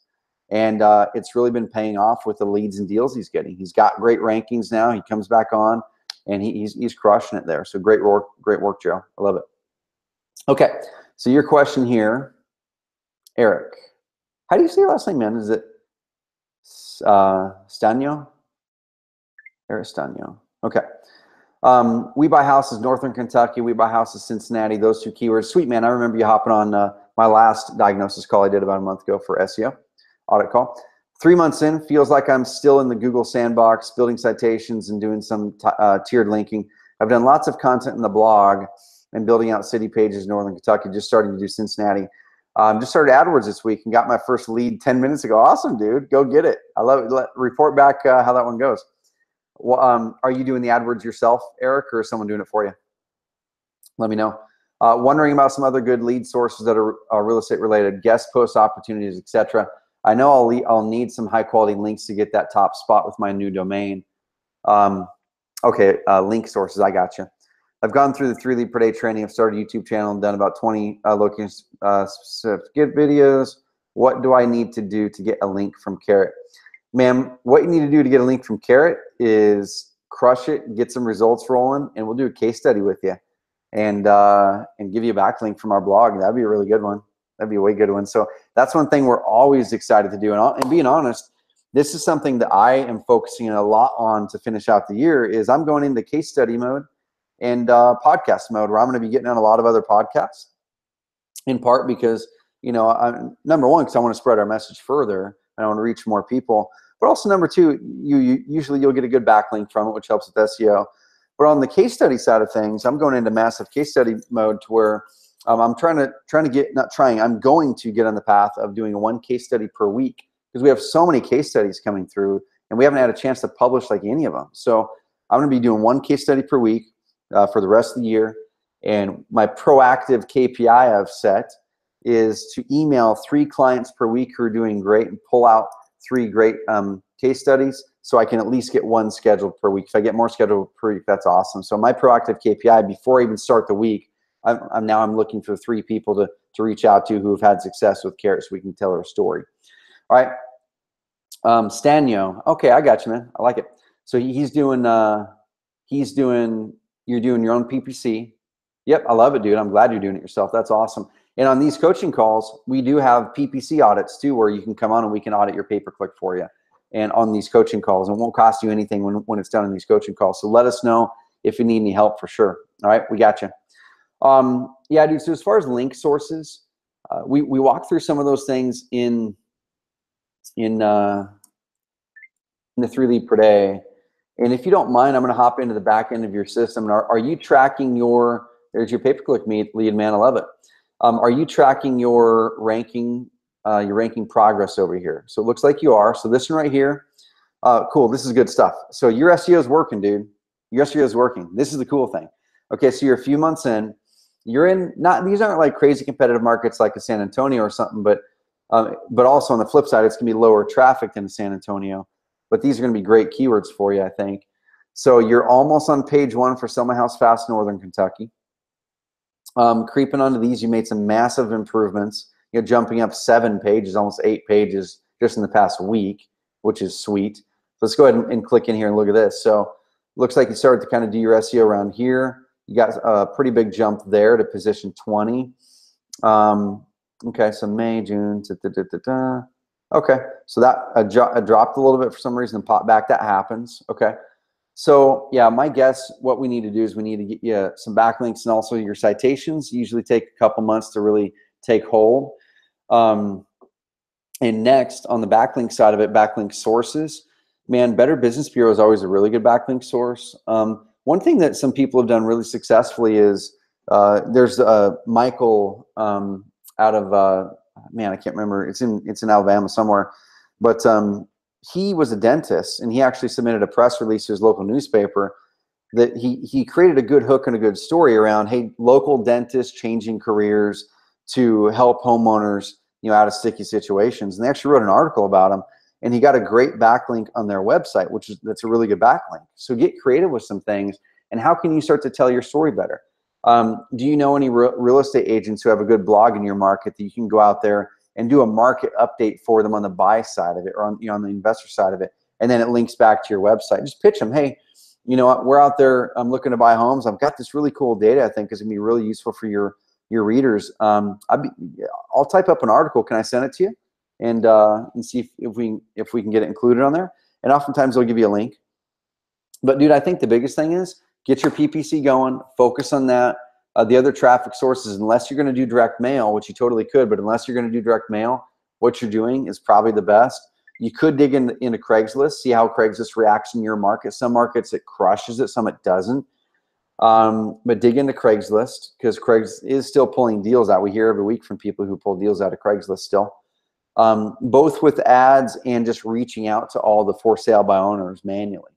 And it's really been paying off with the leads and deals he's getting. He's got great rankings now. He comes back on, and he's crushing it there. So great work, Gerald. I love it. Okay, so your question here, Eric. How do you say your last name, man? Is it Stanio? Aristanio. Okay. We buy houses Northern Kentucky. We buy houses Cincinnati. Those 2 keywords. Sweet, man. I remember you hopping on my last diagnosis call I did about a month ago for SEO audit call. 3 months in, feels like I'm still in the Google sandbox, building citations and doing some tiered linking. I've done lots of content in the blog and building out city pages in Northern Kentucky. Just starting to do Cincinnati. Just started AdWords this week and got my first lead 10 minutes ago. Awesome, dude. Go get it. I love it. Report back how that one goes. Well, are you doing the AdWords yourself, Eric, or is someone doing it for you? Let me know. Wondering about some other good lead sources that are real estate related, guest post opportunities, etc. I know I'll need some high quality links to get that top spot with my new domain. Okay, link sources. I got you. I've gone through the 3 lead per day training. I've started a YouTube channel and done about 20 locations get videos. What do I need to do to get a link from Carrot? Ma'am, what you need to do to get a link from Carrot is crush it, get some results rolling, and we'll do a case study with you and give you a backlink from our blog. That'd be a really good one. That'd be a way good one. So that's one thing we're always excited to do. And being honest, this is something that I am focusing a lot on to finish out the year. Is I'm going into case study mode and podcast mode, where I'm going to be getting on a lot of other podcasts, in part because, number one, because I want to spread our message further and I want to reach more people. But also number two, usually you'll get a good backlink from it, which helps with SEO. But on the case study side of things, I'm going into massive case study mode to where I'm going to get on the path of doing one case study per week, because we have so many case studies coming through and we haven't had a chance to publish like any of them. So I'm going to be doing one case study per week for the rest of the year. And my proactive KPI I've set is to email 3 clients per week who are doing great and pull out 3 great case studies, so I can at least get 1 scheduled per week. If I get more scheduled per week, that's awesome. So my proactive KPI before I even start the week, I'm looking for 3 people to reach out to who have had success with Carrot, so we can tell their story. All right, Stanio. Okay, I got you, man. I like it. So you're doing your own PPC. Yep, I love it, dude. I'm glad you're doing it yourself. That's awesome. And on these coaching calls, we do have PPC audits too, where you can come on and we can audit your pay-per-click for you. And on these coaching calls, it won't cost you anything when it's done in these coaching calls. So let us know if you need any help for sure. All right, we got you. Yeah, dude. So as far as link sources, we walk through some of those things in the 3 lead per day. And if you don't mind, I'm going to hop into the back end of your system. And are you tracking there's your pay-per-click lead, man. I love it. Are you tracking your ranking progress over here? So it looks like you are. So this one right here, cool. This is good stuff. So your SEO is working, dude. Your SEO is working. This is the cool thing. Okay, so you're a few months in. You're in these aren't like crazy competitive markets like a San Antonio or something, but also on the flip side, it's gonna be lower traffic than San Antonio. But these are gonna be great keywords for you, I think. So you're almost on page 1 for Sell My House Fast, Northern Kentucky. Creeping onto these, you made some massive improvements. You're jumping up 7 pages, almost 8 pages just in the past week, which is sweet. So let's go ahead and click in here and look at this. So looks like you started to kind of do your SEO around here. You got a pretty big jump there to position 20. Okay, so May, June, okay, so that dropped a little bit for some reason and popped back. That happens. Okay. So yeah, my guess, what we need to do is we need to get you some backlinks, and also your citations usually take a couple months to really take hold. And next, on the backlink side of it, backlink sources, man, Better Business Bureau is always a really good backlink source. One thing that some people have done really successfully is there's Michael out of man, I can't remember. It's in Alabama somewhere, but he was a dentist, and he actually submitted a press release to his local newspaper that he created a good hook and a good story around, hey, local dentists changing careers to help homeowners, out of sticky situations. And they actually wrote an article about him, and he got a great backlink on their website, that's a really good backlink. So get creative with some things. And how can you start to tell your story better? Do you know any real estate agents who have a good blog in your market that you can go out there and do a market update for them on the buy side of it, or on the investor side of it, and then it links back to your website? Just pitch them, hey, you know what, we're out there, I'm looking to buy homes. I've got this really cool data I think is gonna be really useful for your readers. I'll type up an article. Can I send it to you? And see if we can get it included on there. And oftentimes they'll give you a link. But dude, I think the biggest thing is get your PPC going, focus on that. The other traffic sources, unless you're going to do direct mail, which you totally could, but unless you're going to do direct mail, what you're doing is probably the best. You could dig into Craigslist, see how Craigslist reacts in your market. Some markets it crushes it, some it doesn't. But dig into Craigslist, because Craigslist is still pulling deals out. We hear every week from people who pull deals out of Craigslist still. Both with ads and just reaching out to all the for sale by owners manually.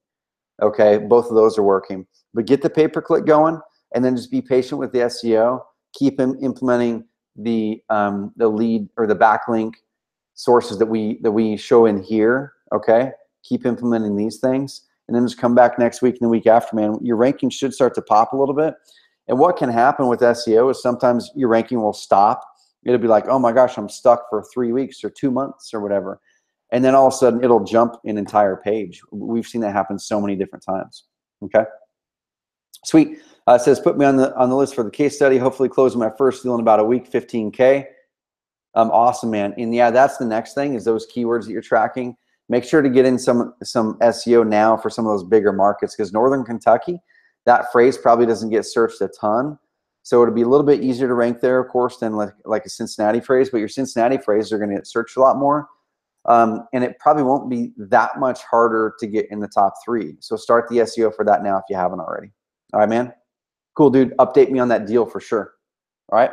Okay, both of those are working. But get the pay-per-click going, and then just be patient with the SEO. Keep implementing the lead or the backlink sources that we show in here. Okay, keep implementing these things, and then just come back next week and the week after, man. Your ranking should start to pop a little bit. And what can happen with SEO is sometimes your ranking will stop. It'll be like, oh my gosh, I'm stuck for 3 weeks or 2 months or whatever. And then all of a sudden it'll jump an entire page. We've seen that happen so many different times. Okay, sweet. It says put me on the list for the case study. Hopefully closing my first deal in about a week, 15K. Awesome, man. And yeah, that's the next thing is those keywords that you're tracking. Make sure to get in some SEO now for some of those bigger markets, because Northern Kentucky, that phrase probably doesn't get searched a ton. So it'll be a little bit easier to rank there, of course, than like a Cincinnati phrase, but your Cincinnati phrases are going to get searched a lot more. And it probably won't be that much harder to get in the top 3. So start the SEO for that now if you haven't already. All right, man. Cool, dude. Update me on that deal for sure. All right.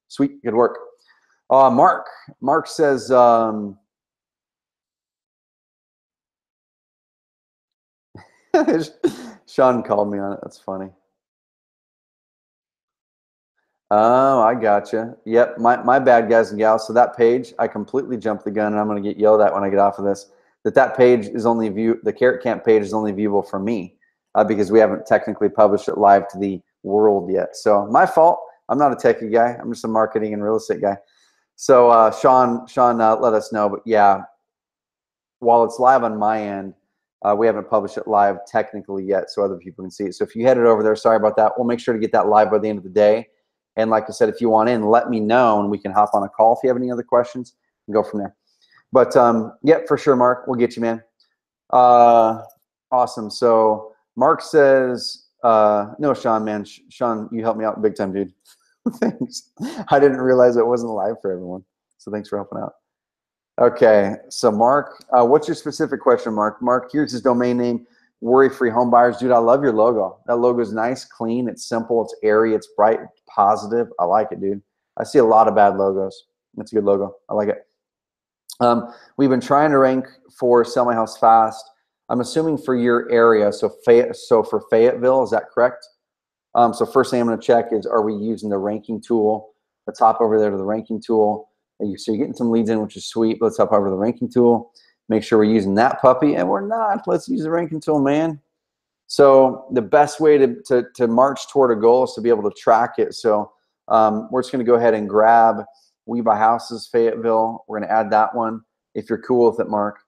Sweet. Good work. Mark says, Sean called me on it. That's funny. Oh, I gotcha. Yep, my bad, guys and gals. So that page, I completely jumped the gun, and I'm going to get yelled at when I get off of this. That page is only the Carrot Camp page is only viewable for me because we haven't technically published it live to the world yet. So my fault. I'm not a techie guy. I'm just a marketing and real estate guy. So Sean, let us know. But yeah, while it's live on my end, we haven't published it live technically yet, so other people can see it. So if you headed over there, sorry about that. We'll make sure to get that live by the end of the day. And like I said, if you want in, let me know, and we can hop on a call if you have any other questions and go from there. But yeah, for sure, Mark, we'll get you, man. Awesome. So Mark says, no, Sean, man. Sean, you helped me out big time, dude. Thanks. I didn't realize it wasn't live for everyone. So thanks for helping out. Okay, so Mark, what's your specific question, Mark? Mark, here's his domain name, Worry-Free Home Buyers. Dude, I love your logo. That logo is nice, clean, it's simple, it's airy, it's bright, it's positive. I like it, dude. I see a lot of bad logos. That's a good logo. I like it. We've been trying to rank for Sell My House Fast. I'm assuming for your area, so for Fayetteville, is that correct? So first thing I'm going to check is, are we using the ranking tool? Let's hop over there to the ranking tool. So you're getting some leads in, which is sweet. Let's hop over to the ranking tool. Make sure we're using that puppy, and we're not. Let's use the ranking tool, man. So the best way to march toward a goal is to be able to track it. So we're just going to go ahead and grab We Buy Houses Fayetteville. We're going to add that one if you're cool with it, Mark.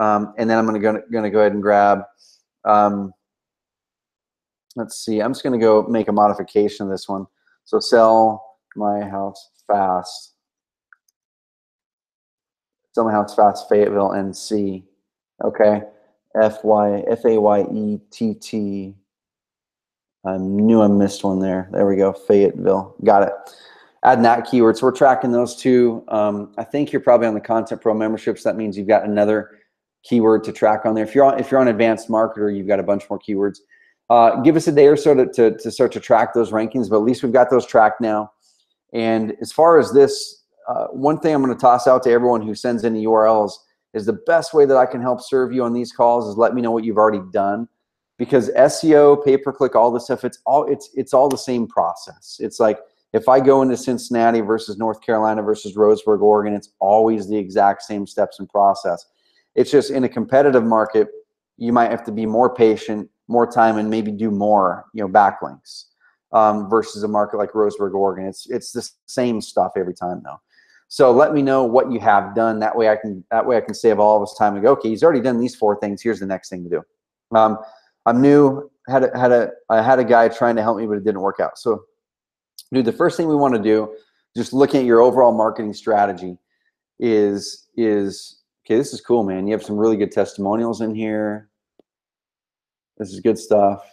And then I'm going to go ahead and grab. Let's see. I'm just going to go make a modification of this one. So Sell My House Fast. Sell My House Fast Fayetteville, NC. Okay. F-A-Y-E-T-T. I knew I missed one there. There we go. Fayetteville. Got it. Adding that keyword. So we're tracking those two. I think you're probably on the Content Pro memberships. That means you've got another keyword to track on there. If you're on Advanced Marketer, you've got a bunch more keywords. Give us a day or so to start to track those rankings, but at least we've got those tracked now. And as far as this, one thing I'm going to toss out to everyone who sends in the URLs is the best way that I can help serve you on these calls is let me know what you've already done, because SEO, pay-per-click, all this stuff, it's all the same process. It's like if I go into Cincinnati versus North Carolina versus Roseburg, Oregon, it's always the exact same steps and process. It's just in a competitive market, you might have to be more patient, more time, and maybe do more, backlinks versus a market like Roseburg, Oregon. It's the same stuff every time though. So let me know what you have done. That way I can save all of us time and go, okay, he's already done these 4 things. Here's the next thing to do. I'm new. I had a guy trying to help me, but it didn't work out. So, dude, the first thing we want to do, just looking at your overall marketing strategy, is okay. This is cool, man. You have some really good testimonials in here. This is good stuff.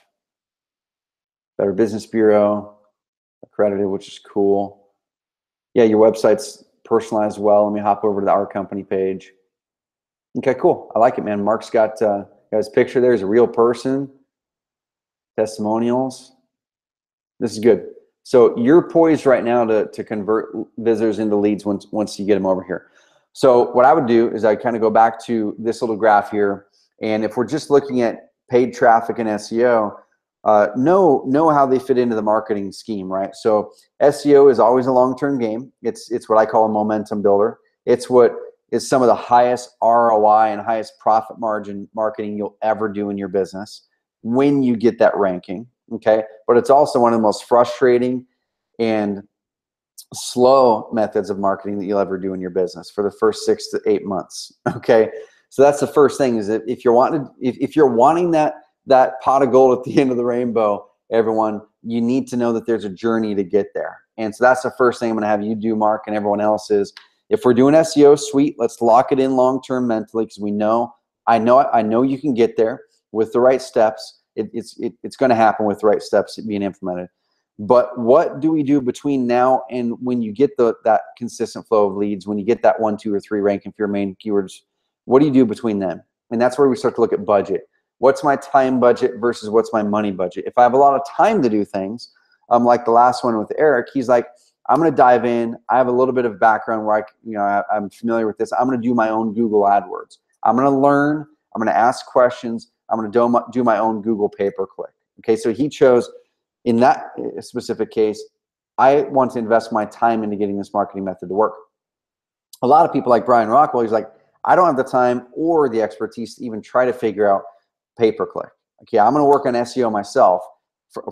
Better Business Bureau accredited, which is cool. Yeah, your website's personalized well. Let me hop over to the Our Company page. Okay, cool. I like it, man. Mark's got his picture there. He's a real person. Testimonials. This is good. So you're poised right now to convert visitors into leads once you get them over here. So what I would do is I kind of go back to this little graph here, and if we're just looking at paid traffic and SEO, know how they fit into the marketing scheme, right? So SEO is always a long-term game. It's what I call a momentum builder. It's what is some of the highest ROI and highest profit margin marketing you'll ever do in your business when you get that ranking, okay? But it's also one of the most frustrating and slow methods of marketing that you'll ever do in your business for the first 6 to 8 months, okay? So that's the first thing, is that if you're wanting that that pot of gold at the end of the rainbow, everyone, you need to know that there's a journey to get there. And so that's the first thing I'm going to have you do, Mark, and everyone else is, if we're doing SEO, sweet, let's lock it in long-term mentally, because I know you can get there with the right steps. It's going to happen with the right steps being implemented. But what do we do between now and when you get that consistent flow of leads, when you get that 1, 2, or 3 ranking for your main keywords? What do you do between them? And that's where we start to look at budget. What's my time budget versus what's my money budget? If I have a lot of time to do things, like the last one with Eric, he's like, I'm going to dive in. I have a little bit of background where I'm familiar with this. I'm going to do my own Google AdWords. I'm going to learn. I'm going to ask questions. I'm going to do my own Google pay-per-click. Okay, so he chose, in that specific case, I want to invest my time into getting this marketing method to work. A lot of people like Brian Rockwell, he's like, I don't have the time or the expertise to even try to figure out pay-per-click. Okay, I'm going to work on SEO myself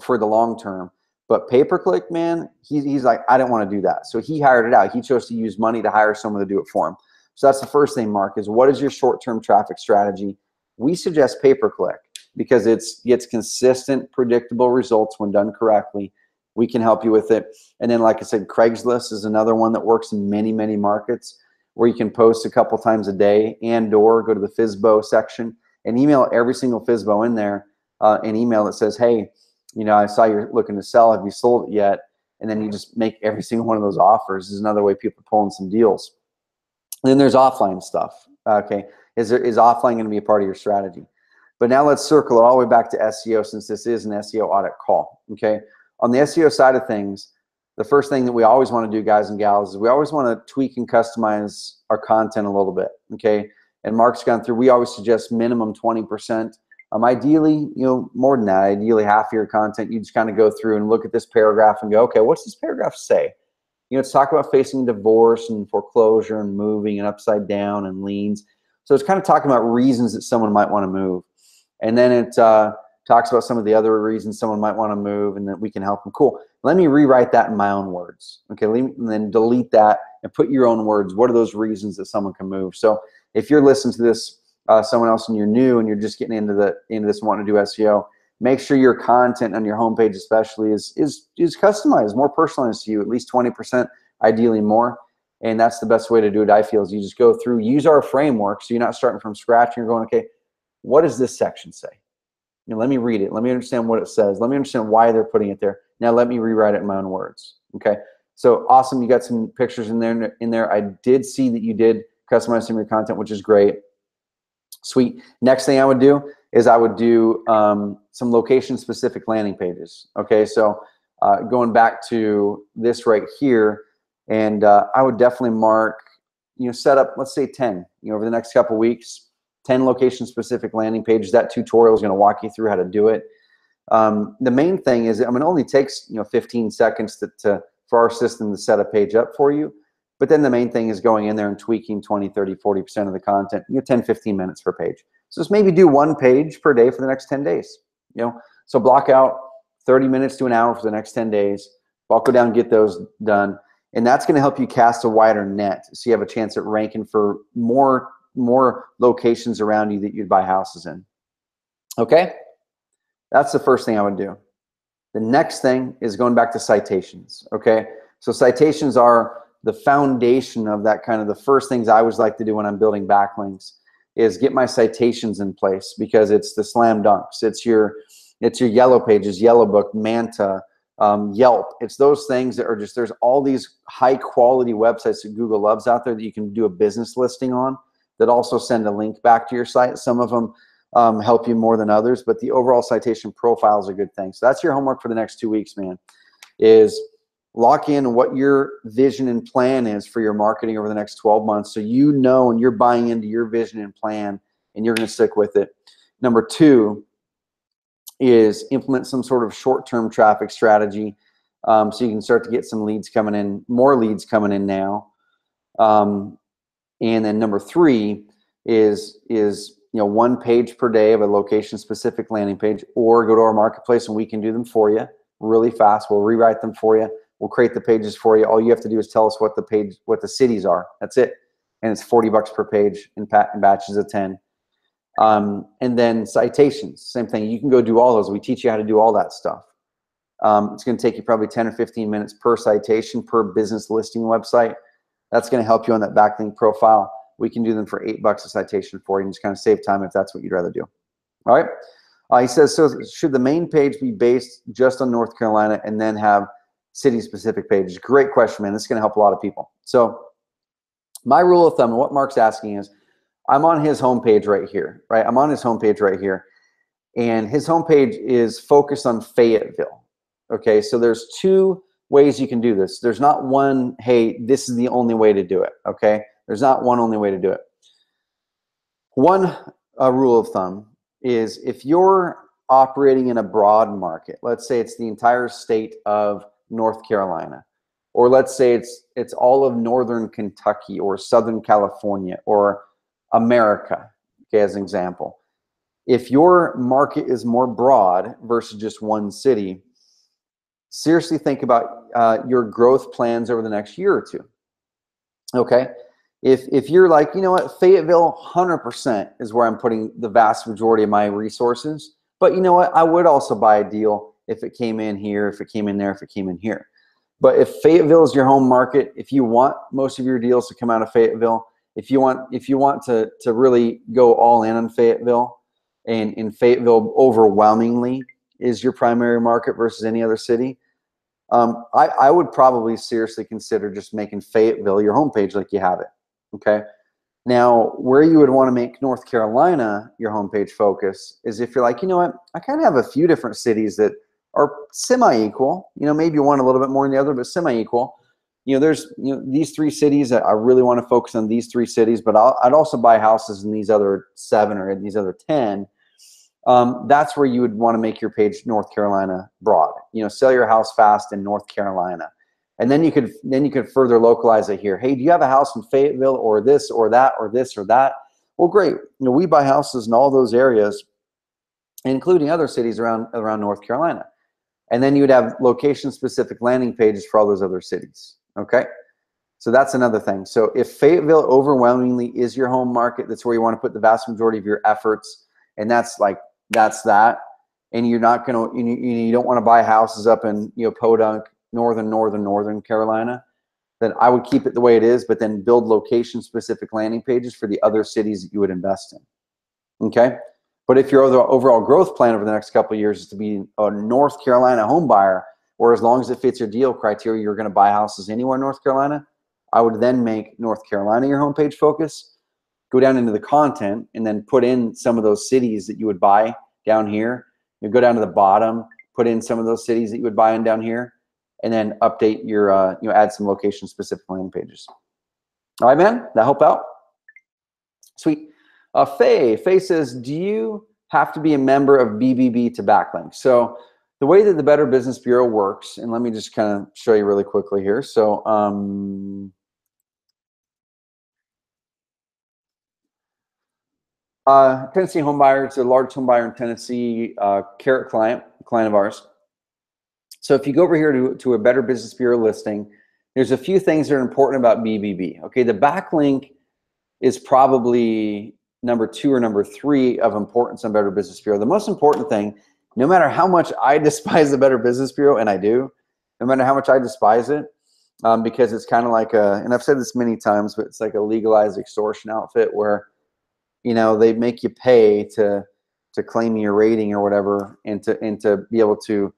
for the long term. But pay-per-click, man, he's like, I don't want to do that. So he hired it out. He chose to use money to hire someone to do it for him. So that's the first thing, Mark, is what is your short-term traffic strategy? We suggest pay-per-click because it gets consistent, predictable results when done correctly. We can help you with it. And then, like I said, Craigslist is another one that works in many, many markets where you can post a couple times a day and/or go to the FSBO section and email every single FSBO in there an email that says, hey, I saw you're looking to sell. Have you sold it yet? And then you just make every single one of those offers. This is another way people are pulling some deals. And then there's offline stuff. Okay, is offline going to be a part of your strategy? But now let's circle it all the way back to SEO, since this is an SEO audit call. Okay, on the SEO side of things, the first thing that we always want to do, guys and gals, is we always want to tweak and customize our content a little bit. Okay, and Mark's gone through. We always suggest minimum 20%. Ideally, more than that. Ideally, half of your content, you just kind of go through and look at this paragraph and go, okay, what's this paragraph say? It's talk about facing divorce and foreclosure and moving and upside down and liens. So it's kind of talking about reasons that someone might want to move. And then it talks about some of the other reasons someone might want to move and that we can help them. Cool. Let me rewrite that in my own words. Okay, and then delete that and put your own words. What are those reasons that someone can move? So if you're listening to this, someone else and you're new and you're just getting into this and wanting to do SEO, make sure your content on your homepage especially is customized, more personalized to you, at least 20%, ideally more. And that's the best way to do it, I feel, is you just go through, use our framework, so you're not starting from scratch and you're going, okay, what does this section say? Let me read it. Let me understand what it says. Let me understand why they're putting it there. Now let me rewrite it in my own words. Okay, so awesome. You got some pictures in there. I did see that you did customize some of your content, which is great. Sweet. Next thing I would do is I would do some location-specific landing pages. Okay, so going back to this right here, and I would definitely mark, set up, let's say 10, over the next couple weeks, 10 location-specific landing pages. That tutorial is going to walk you through how to do it. The main thing is, it only takes 15 seconds for our system to set a page up for you. But then the main thing is going in there and tweaking 20, 30, 40% of the content. 10, 15 minutes per page. So just maybe do 1 page per day for the next 10 days. So block out 30 minutes to an hour for the next 10 days. Buckle down, get those done. And that's going to help you cast a wider net, so you have a chance at ranking for more locations around you that you'd buy houses in. Okay? That's the first thing I would do. The next thing is going back to citations. Okay? So citations are the foundation of that. Kind of the first things I always like to do when I'm building backlinks is get my citations in place, because it's the slam dunks. It's your yellow pages, Yellow Book, Manta, Yelp. It's those things that are just, there's all these high quality websites that Google loves out there that you can do a business listing on that also send a link back to your site. Some of them help you more than others, but the overall citation profile is a good thing. So that's your homework for the next 2 weeks, man, is lock in what your vision and plan is for your marketing over the next 12 months, so and you're buying into your vision and plan and you're going to stick with it. Number 2 is implement some sort of short-term traffic strategy, so you can start to get some leads coming in, more leads coming in now. And then number 3 is 1 page per day of a location-specific landing page, or go to our marketplace and we can do them for you really fast. We'll rewrite them for you. We'll create the pages for you. All you have to do is tell us what the cities are. That's it. And it's $40 per page in batches of 10. And then citations, same thing. You can go do all those. We teach you how to do all that stuff. It's going to take you probably 10 or 15 minutes per citation per business listing website. That's going to help you on that backlink profile. We can do them for $8 a citation for you and just kind of save time if that's what you'd rather do. All right. He says, so should the main page be based just on North Carolina and then have city-specific pages? Great question, man. This is going to help a lot of people. So my rule of thumb, and what Mark's asking is, I'm on his homepage right here, right? I'm on his homepage right here. And his homepage is focused on Fayetteville. Okay, so there's two ways you can do this. There's not one, hey, this is the only way to do it, okay? There's not one only way to do it. One rule of thumb is if you're operating in a broad market, let's say it's the entire state of North Carolina, or let's say it's all of Northern Kentucky or Southern California or America, okay, as an example. If your market is more broad versus just one city, seriously think about your growth plans over the next year or two. Okay, if you're like, you know what, Fayetteville 100% is where I'm putting the vast majority of my resources, but you know what, I would also buy a deal if it came in here, if it came in there, if it came in here. But if Fayetteville is your home market, if you want most of your deals to come out of Fayetteville, if you want to really go all in on Fayetteville, and in Fayetteville overwhelmingly is your primary market versus any other city, I would probably seriously consider just making Fayetteville your homepage like you have it, okay? Now, where you would want to make North Carolina your homepage focus is if you're like, you know what, I kind of have a few different cities that are semi-equal, you know, maybe one a little bit more than the other, but semi-equal. You know, there's, you know, these three cities that I really want to focus on these three cities, but I'd also buy houses in these other 7 or in these other 10. That's where you would want to make your page North Carolina broad. You know, sell your house fast in North Carolina, and then you could further localize it here. Hey, do you have a house in Fayetteville or this or that or this or that? Well, great. You know, we buy houses in all those areas, including other cities around North Carolina. And then you would have location-specific landing pages for all those other cities. Okay, so that's another thing. So if Fayetteville overwhelmingly is your home market, that's where you want to put the vast majority of your efforts, and that's that. And you're not gonna, you don't want to buy houses up in, you know, Podunk, Northern Carolina, then I would keep it the way it is, but then build location-specific landing pages for the other cities that you would invest in. Okay. But if your overall growth plan over the next couple of years is to be a North Carolina home buyer, or as long as it fits your deal criteria, you're going to buy houses anywhere in North Carolina, I would then make North Carolina your homepage focus, go down into the content, and then put in some of those cities that you would buy down here. You go down to the bottom, put in some of those cities that you would buy in down here, and then update your, add some location-specific landing pages. All right, man, that help out? Sweet. Faye says, do you have to be a member of BBB to backlink? So the way that the Better Business Bureau works, and let me just kind of show you really quickly here. So Tennessee home buyer, it's a large home buyer in Tennessee, Carrot client of ours. So if you go over here to a Better Business Bureau listing, there's a few things that are important about BBB. Okay, the backlink is probably number 2 or number 3 of importance on Better Business Bureau. The most important thing, no matter how much I despise the Better Business Bureau, and I do, no matter how much I despise it, because it's kind of like and I've said this many times, but it's like a legalized extortion outfit where, you know, they make you pay to claim your rating or whatever, and to be able to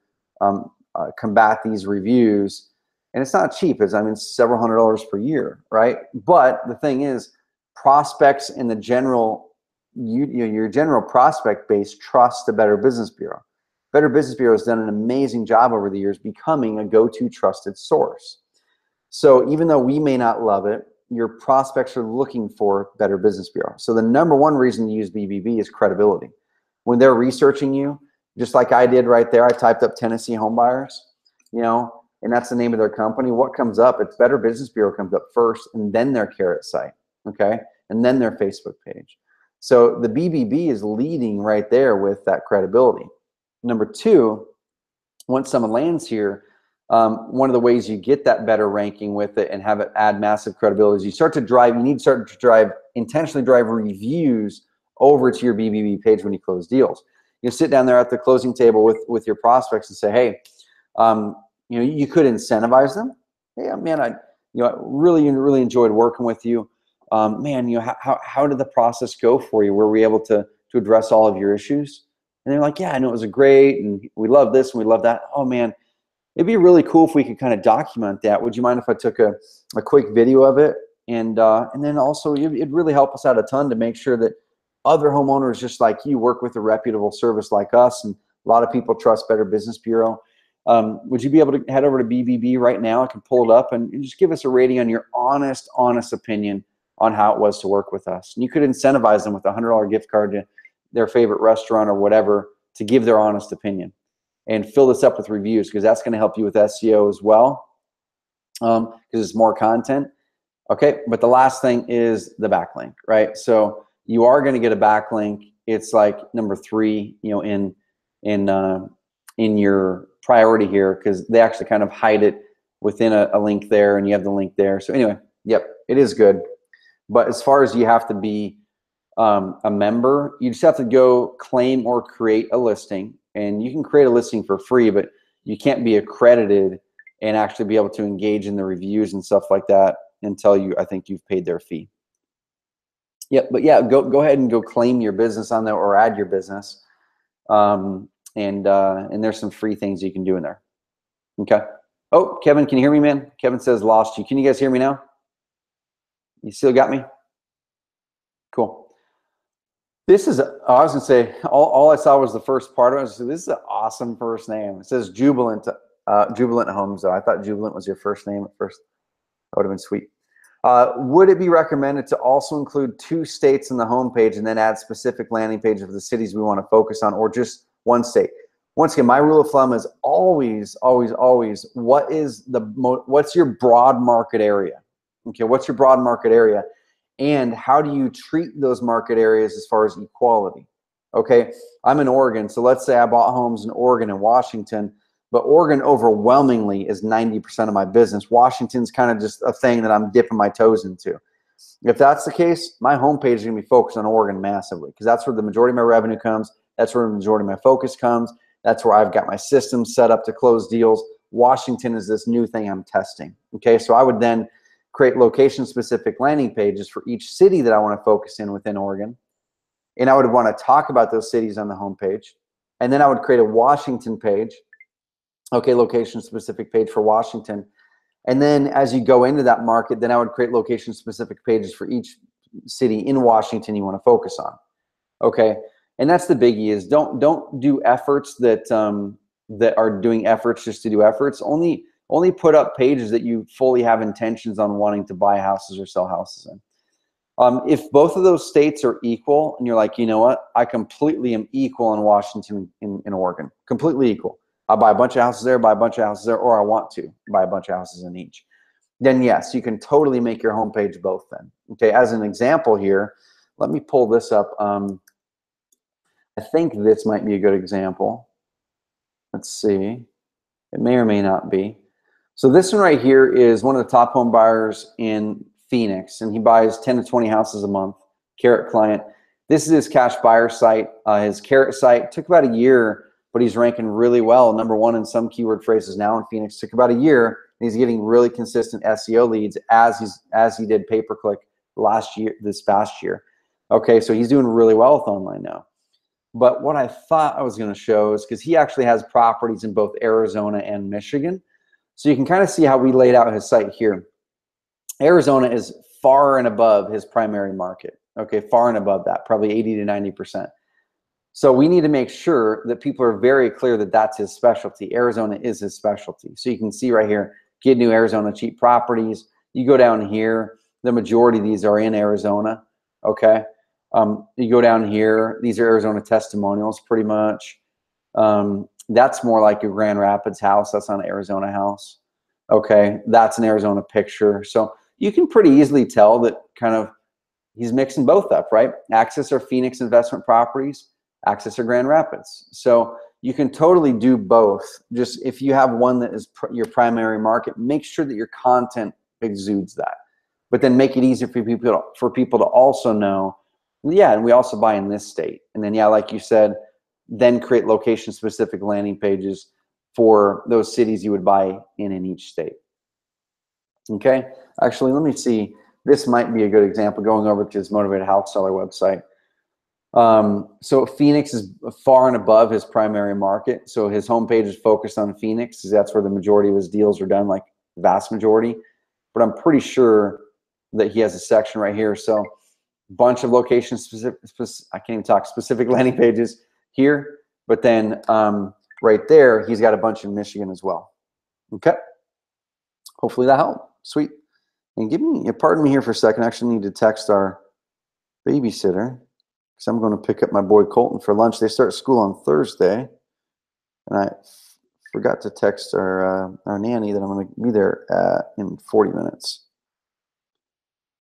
combat these reviews. And it's not cheap. It's, I mean, several $100s per year, right? But the thing is, prospects in the general, your general prospect base trust the Better Business Bureau. Better Business Bureau has done an amazing job over the years becoming a go-to trusted source. So even though we may not love it, your prospects are looking for Better Business Bureau. So the number one reason to use BBB is credibility. When they're researching you, just like I did right there, I typed up Tennessee home buyers, you know, and that's the name of their company. What comes up? It's Better Business Bureau comes up first, and then their Carrot site. Okay, and then their Facebook page. So the BBB is leading right there with that credibility. Number 2, once someone lands here, one of the ways you get that better ranking with it and have it add massive credibility is you need to start to drive intentionally drive reviews over to your BBB page when you close deals. You sit down there at the closing table with your prospects and say, hey, you could incentivize them. Hey, man, I really enjoyed working with you. Man, how did the process go for you? Were we able to address all of your issues? And they're like, yeah, I know it was great, and we love this and we love that. Oh man, it'd be really cool if we could kind of document that. Would you mind if I took a quick video of it? And then also, it'd really help us out a ton to make sure that other homeowners just like you work with a reputable service like us, and a lot of people trust Better Business Bureau. Would you be able to head over to BBB right now? I can pull it up and just give us a rating on your honest opinion on how it was to work with us. And you could incentivize them with a $100 gift card to their favorite restaurant or whatever to give their honest opinion, and fill this up with reviews, because that's going to help you with SEO as well, because it's more content. Okay, but the last thing is the backlink, right? So you are going to get a backlink. It's like number 3, in your priority here, because they actually kind of hide it within a link there, and you have the link there. So anyway, yep, it is good. But as far as you have to be a member, you just have to go claim or create a listing, and you can create a listing for free, but you can't be accredited and actually be able to engage in the reviews and stuff like that until I think you've paid their fee. Yep, but yeah, go ahead and go claim your business on there or add your business, and there's some free things you can do in there. Okay. Oh, Kevin, can you hear me, man? Kevin says lost you. Can you guys hear me now? You still got me? Cool. This is, I was gonna say, all I saw was the first part of it. So this is an awesome first name. It says Jubilant Homes, though. I thought Jubilant was your first name at first. That would have been sweet. Would it be recommended to also include 2 states in the homepage and then add specific landing pages for the cities we want to focus on, or just 1 state? Once again, my rule of thumb is always, what's your broad market area? Okay, what's your broad market area? And how do you treat those market areas as far as equality? Okay, I'm in Oregon, so let's say I bought homes in Oregon and Washington, but Oregon overwhelmingly is 90% of my business. Washington's kind of just a thing that I'm dipping my toes into. If that's the case, my homepage is going to be focused on Oregon massively, because that's where the majority of my revenue comes. That's where the majority of my focus comes. That's where I've got my system set up to close deals. Washington is this new thing I'm testing. Okay, so I would then create location-specific landing pages for each city that I want to focus in within Oregon. And I would want to talk about those cities on the homepage. And then I would create a Washington page. Okay, location-specific page for Washington. And then as you go into that market, then I would create location-specific pages for each city in Washington you want to focus on. Okay, and that's the biggie, is don't do efforts that are doing efforts just to do efforts. Only put up pages that you fully have intentions on wanting to buy houses or sell houses in. If both of those states are equal, and you're like, you know what, I completely am equal in Washington, in Oregon, completely equal. I'll buy a bunch of houses there, buy a bunch of houses there, or I want to buy a bunch of houses in each. Then yes, you can totally make your homepage both then. Okay, as an example here, let me pull this up. I think this might be a good example. Let's see. It may or may not be. So this one right here is one of the top home buyers in Phoenix, and he buys 10 to 20 houses a month, Carrot client. This is his cash buyer site. His Carrot site took about a year, but he's ranking really well, #1 in some keyword phrases now in Phoenix. Took about a year, and he's getting really consistent SEO leads as he did pay-per-click this past year. Okay, so he's doing really well with online now. But what I thought I was going to show is, because he actually has properties in both Arizona and Michigan. So you can kind of see how we laid out his site here. Arizona is far and above his primary market. Okay, far and above that, probably 80 to 90%. So we need to make sure that people are very clear that that's his specialty. Arizona is his specialty. So you can see right here, get new Arizona cheap properties. You go down here, the majority of these are in Arizona. Okay. You go down here, these are Arizona testimonials pretty much. That's more like your Grand Rapids house. That's not an Arizona house. Okay, that's an Arizona picture. So you can pretty easily tell that kind of he's mixing both up, right? Access or Phoenix investment properties, Access or Grand Rapids. So you can totally do both. Just if you have one that is your primary market, make sure that your content exudes that. But then make it easier for people to also know Yeah, and we also buy in this state. And then, yeah, like you said, then create location-specific landing pages for those cities you would buy in each state. Okay, actually, let me see. This might be a good example, going over to his Motivated House Seller website. So Phoenix is far and above his primary market. So his homepage is focused on Phoenix, because that's where the majority of his deals are done, like the vast majority. But I'm pretty sure that he has a section right here. So bunch of location specific, I can't even talk, specific landing pages here. But then right there, he's got a bunch in Michigan as well. Okay. Hopefully that helped. Sweet. And pardon me here for a second. I actually need to text our babysitter, because I'm going to pick up my boy Colton for lunch. They start school on Thursday, and I forgot to text our nanny that I'm going to be there in 40 minutes.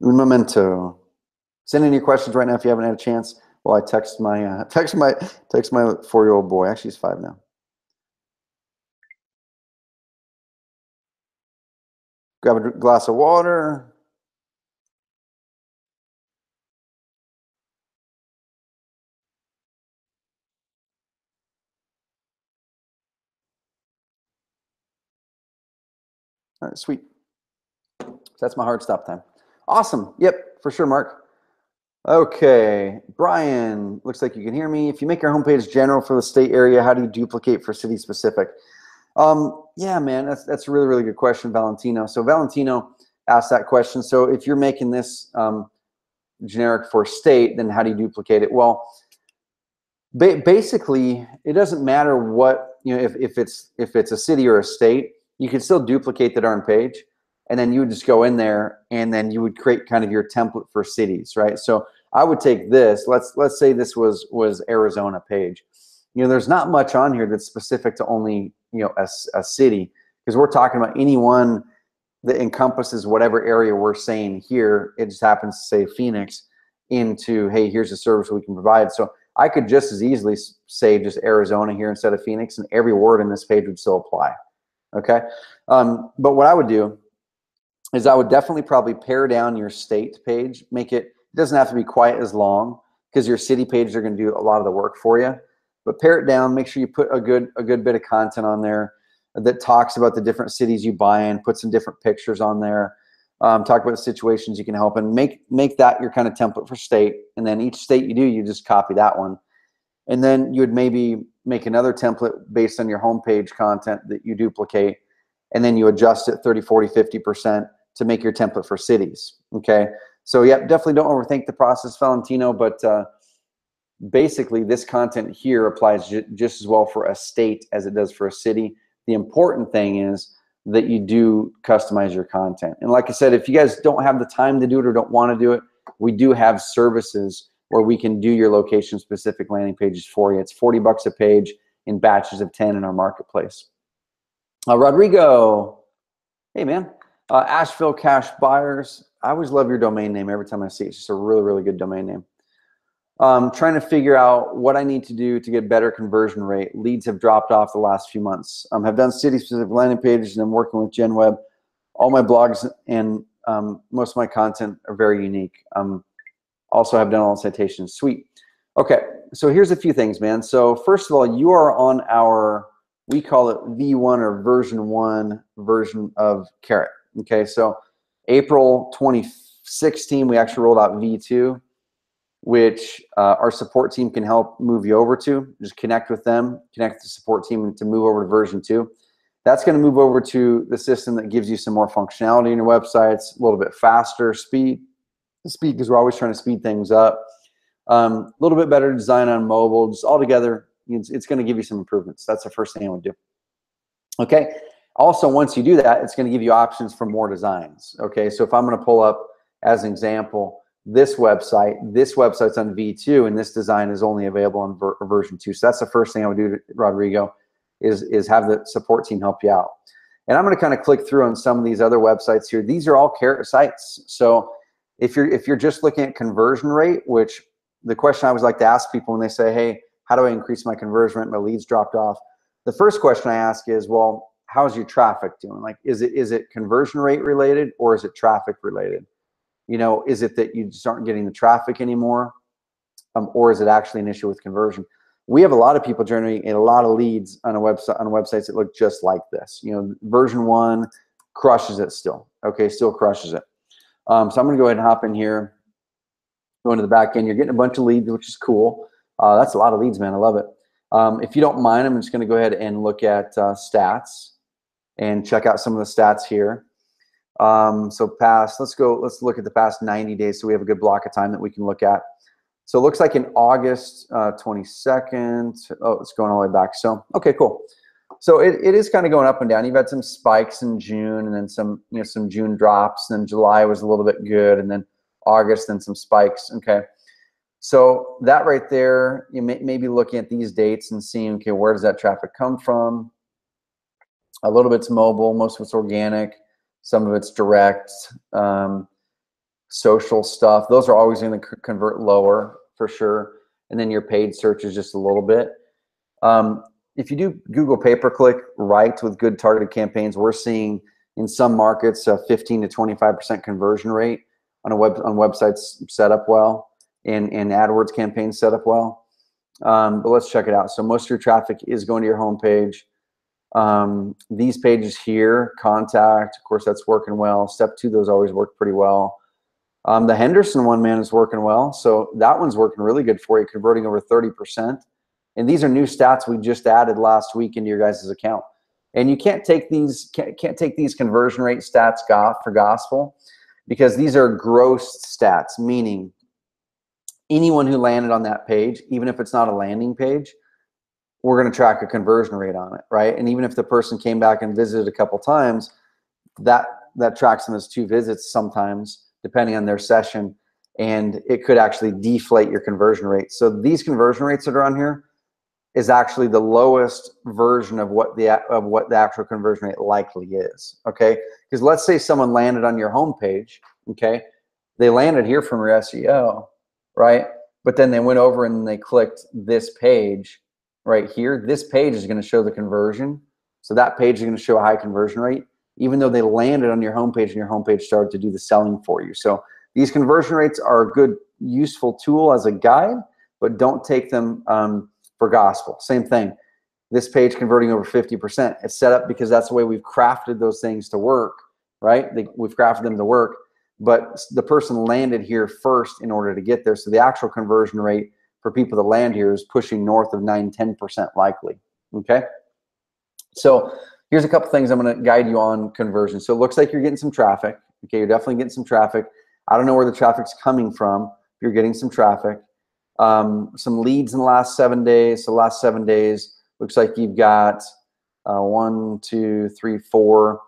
Un momento. Send in your questions right now if you haven't had a chance. While I text my text my 4-year-old boy. Actually, he's 5 now. Grab a glass of water. All right, sweet. So that's my hard stop time. Awesome. Yep, for sure, Mark. Okay, Brian, looks like you can hear me. If you make your homepage general for the state area, how do you duplicate for city specific? Yeah, man, that's a really, really good question, Valentino. So Valentino asked that question. So if you're making this generic for state, then how do you duplicate it? Well, basically, it doesn't matter what, if it's a city or a state, you can still duplicate the darn page, and then you would just go in there and then you would create kind of your template for cities, right? So I would take this, let's say this was Arizona page. There's not much on here that's specific to only, a city, because we're talking about anyone that encompasses whatever area we're saying here. It just happens to say Phoenix into, hey, here's a service we can provide. So I could just as easily say just Arizona here instead of Phoenix, and every word in this page would still apply. Okay. But what I would do is I would definitely probably pare down your state page. It doesn't have to be quite as long, because your city pages are going to do a lot of the work for you. But pare it down. Make sure you put a good bit of content on there that talks about the different cities you buy in. Put some different pictures on there. Talk about the situations you can help, and make that your kind of template for state. And then each state you do, you just copy that one. And then you would maybe make another template based on your homepage content that you duplicate, and then you adjust it 30, 40, 50% to make your template for cities. Okay. So yeah, definitely don't overthink the process, Valentino, but basically this content here applies just as well for a state as it does for a city. The important thing is that you do customize your content. And like I said, if you guys don't have the time to do it or don't want to do it, we do have services where we can do your location specific landing pages for you. It's $40 a page in batches of 10 in our marketplace. Rodrigo, hey man. Asheville Cash Buyers. I always love your domain name every time I see it. It's just a really, really good domain name. Trying to figure out what I need to do to get better conversion rate. Leads have dropped off the last few months. Have done city-specific landing pages, and I'm working with GenWeb. All my blogs and most of my content are very unique. Also have done all the citations. Sweet. Okay, so here's a few things, man. So first of all, you are on our, we call it V1 or version 1 version of Carrot. Okay, so April 2016, we actually rolled out V2, which our support team can help move you over to. Just connect with them, connect the support team to move over to version 2. That's going to move over to the system that gives you some more functionality in your websites, a little bit faster speed, because we're always trying to speed things up. A little bit better design on mobile. Just all together, it's going to give you some improvements. That's the first thing I would do. Okay. Also, once you do that, it's going to give you options for more designs. Okay, so if I'm going to pull up, as an example, this website's on V2, and this design is only available on version 2. So that's the first thing I would do, Rodrigo, is have the support team help you out. And I'm going to kind of click through on some of these other websites here. These are all Carrot sites. So if you're just looking at conversion rate, which the question I always like to ask people when they say, hey, how do I increase my conversion rate? My leads dropped off. The first question I ask is, well, how's your traffic doing? Like, is it conversion rate related, or is it traffic related? Is it that you just aren't getting the traffic anymore? or is it actually an issue with conversion? We have a lot of people generating a lot of leads on websites that look just like this. You know, version 1 crushes it still. Okay, still crushes it. So I'm going to go ahead and hop in here, go into the back end. You're getting a bunch of leads, which is cool. That's a lot of leads, man. I love it. If you don't mind, I'm just going to go ahead and look at stats and check out some of the stats here. So past, let's look at the past 90 days. So we have a good block of time that we can look at. So it looks like in August 22nd, oh, it's going all the way back. So, okay, cool. So it is kind of going up and down. You've had some spikes in June, and then some, you know, some June drops, and then July was a little bit good, and then August, then some spikes. Okay. So that right there, you may be looking at these dates and seeing, okay, where does that traffic come from? A little bit's mobile, most of it's organic, some of it's direct, social stuff. Those are always going to convert lower for sure. And then your paid search is just a little bit. If you do Google pay-per-click right with good targeted campaigns, we're seeing in some markets a 15 to 25% conversion rate on websites set up well, and AdWords campaigns set up well. But let's check it out. So most of your traffic is going to your homepage. These pages here, contact, of course, that's working well. Step 2, those always work pretty well. The Henderson one, man, is working well. So that one's working really good for you, converting over 30%. And these are new stats we just added last week into your guys' account. And you can't take these conversion rate stats for gospel, because these are gross stats, meaning anyone who landed on that page, even if it's not a landing page, we're going to track a conversion rate on it, right? And even if the person came back and visited a couple times, that tracks them as 2 visits sometimes, depending on their session, and it could actually deflate your conversion rate. So these conversion rates that are on here is actually the lowest version of what the actual conversion rate likely is, okay? Because let's say someone landed on your homepage, okay? They landed here from your SEO, right? But then they went over and they clicked this page right here. This page is going to show the conversion. So that page is going to show a high conversion rate, even though they landed on your homepage and your homepage started to do the selling for you. So these conversion rates are a good, useful tool as a guide, but don't take them for gospel. Same thing. This page converting over 50%. It's set up because that's the way we've crafted those things to work, right? We've crafted them to work, but the person landed here first in order to get there. So the actual conversion rate for people that land here is pushing north of 9–10% likely, okay? So here's a couple things I'm going to guide you on conversion. So it looks like you're getting some traffic. Okay, you're definitely getting some traffic. I don't know where the traffic's coming from. You're getting some traffic. Some leads in the last 7 days. So the last 7 days, looks like you've got 1, 2, 3, 4.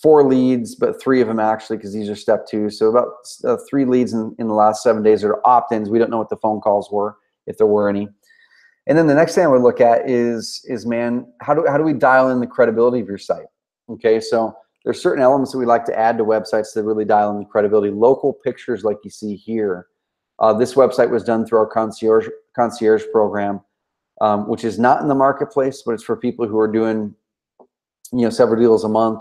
4 leads, but 3 of them actually, because these are step 2. So about 3 leads in the last 7 days that are opt-ins. We don't know what the phone calls were, if there were any. And then the next thing I would look at is man, how do we dial in the credibility of your site? Okay, so there's certain elements that we like to add to websites that really dial in the credibility. Local pictures like you see here. This website was done through our concierge program, which is not in the marketplace, but it's for people who are doing, you know, several deals a month.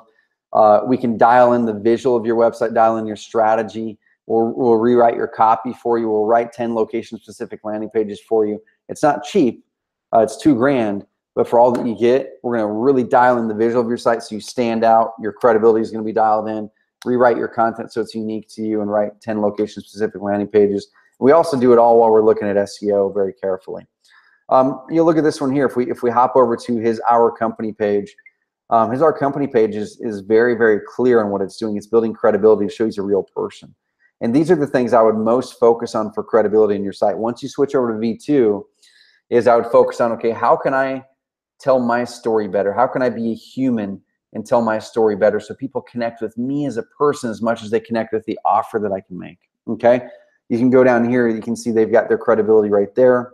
We can dial in the visual of your website, dial in your strategy. We'll rewrite your copy for you. We'll write 10 location-specific landing pages for you. It's not cheap. It's $2 grand, but for all that you get, we're going to really dial in the visual of your site so you stand out. Your credibility is going to be dialed in. Rewrite your content so it's unique to you, and write 10 location-specific landing pages. We also do it all while we're looking at SEO very carefully. You look at this one here. If we hop over to his Our Company page, his Our Company page is very, very clear on what it's doing. It's building credibility to show he's a real person. And these are the things I would most focus on for credibility in your site. Once you switch over to V2, is I would focus on, okay, how can I tell my story better? How can I be a human and tell my story better so people connect with me as a person as much as they connect with the offer that I can make, okay? You can go down here. You can see they've got their credibility right there.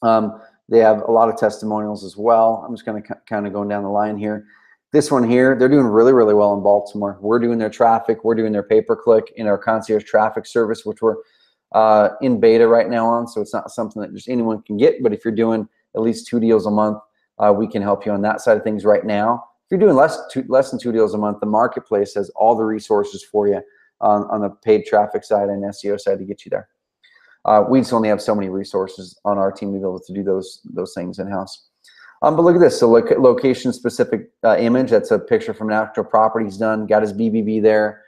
They have a lot of testimonials as well. I'm just going to kind of going down the line here. This one here, they're doing really, really well in Baltimore. We're doing their traffic. We're doing their pay-per-click in our concierge traffic service, which we're in beta right now on. So it's not something that just anyone can get. But if you're doing at least 2 deals a month, we can help you on that side of things right now. If you're doing less than 2 deals a month, the marketplace has all the resources for you on the paid traffic side and SEO side to get you there. We just only have so many resources on our team to be able to do those things in-house. But look at this. So location-specific image. That's a picture from an actual property he's done. Got his BBB there.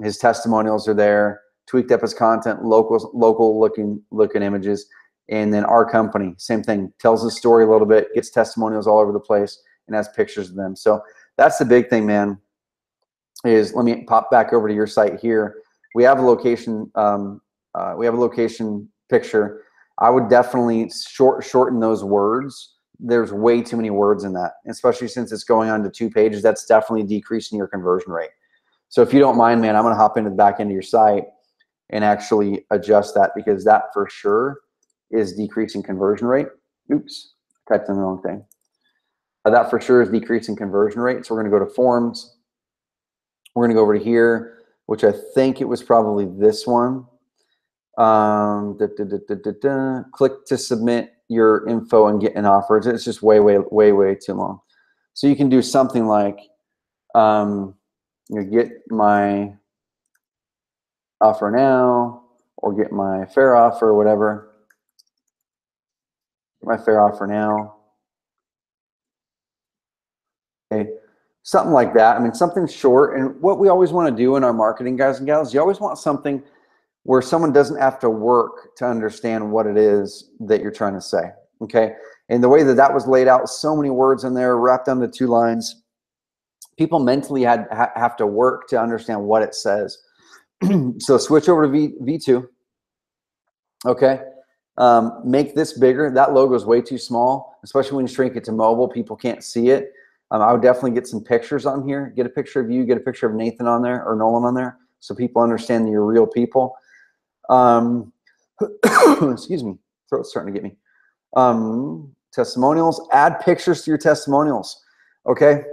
His testimonials are there. Tweaked up his content. Local looking images. And then our company, same thing. Tells his story a little bit. Gets testimonials all over the place and has pictures of them. So that's the big thing, man. Is let me pop back over to your site here. We have a location. We have a location picture. I would definitely shorten those words. There's way too many words in that, especially since it's going on to 2 pages. That's definitely decreasing your conversion rate. So if you don't mind, man, I'm going to hop into the back end of your site and actually adjust that, because that for sure is decreasing conversion rate. Oops, typed in the wrong thing. That for sure is decreasing conversion rate. So we're going to go to forms. We're going to go over to here, which I think it was probably this one. Click to submit your info and get an offer. It's just way too long. So you can do something like get my offer now, or get my fair offer, or whatever. Get my fair offer now. Okay, something like that. I mean, something short. And what we always want to do in our marketing, guys and gals, you always want something where someone doesn't have to work to understand what it is that you're trying to say, okay? And the way that was laid out, so many words in there, wrapped down to 2 lines, people mentally have to work to understand what it says. So switch over to V2, okay? Make this bigger. That logo is way too small, especially when you shrink it to mobile. People can't see it. I would definitely get some pictures on here. Get a picture of you, get a picture of Nathan on there, or Nolan on there, so people understand that you're real people. Excuse me, throat's starting to get me. Testimonials, add pictures to your testimonials, okay?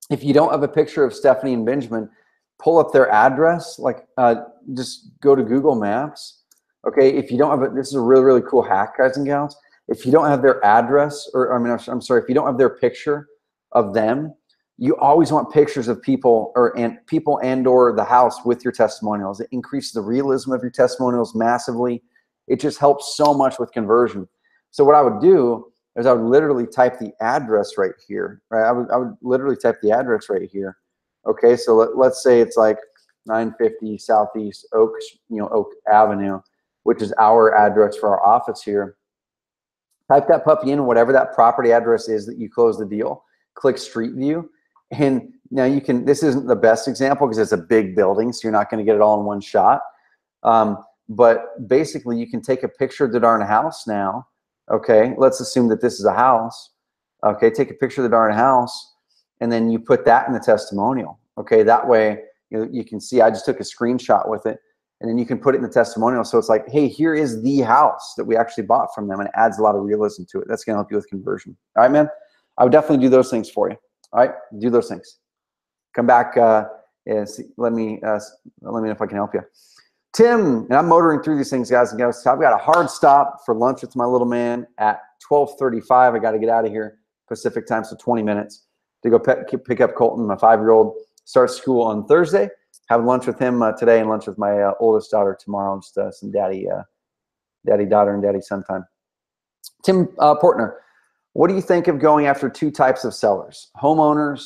If you don't have a picture of Stephanie and Benjamin, pull up their address, like just go to Google Maps, okay? If you don't have this is a really cool hack, guys and gals. If you don't have their address, or I'm sorry, if you don't have their picture of them, you always want pictures of people or the house with your testimonials. It increases the realism of your testimonials massively. It just helps so much with conversion. So what I would do is I would literally type the address right here, right? I would literally type the address right here. Okay, so let's say it's like 950 Southeast Oak Avenue, which is our address for our office here. Type that puppy in, whatever that property address is that you close the deal. Click Street View. And now you can, this isn't the best example because it's a big building, so you're not going to get it all in one shot. But basically, you can take a picture of the darn house now. Okay, let's assume that this is a house. Okay, take a picture of the darn house, and then you put that in the testimonial. Okay, that way you can see I just took a screenshot with it, and then you can put it in the testimonial. So it's like, hey, here is the house that we actually bought from them, and it adds a lot of realism to it. That's going to help you with conversion. All right, man? I would definitely do those things for you. All right, do those things. Come back and see, let me know if I can help you. Tim, and I'm motoring through these things, guys and gals. I've got a hard stop for lunch with my little man at 12:35. I got to get out of here Pacific time, so 20 minutes to go pick up Colton, my 5-year-old. Starts school on Thursday. Have lunch with him today and lunch with my oldest daughter tomorrow. Just some daddy, daughter, and daddy son time. Tim Portner. What do you think of going after 2 types of sellers, homeowners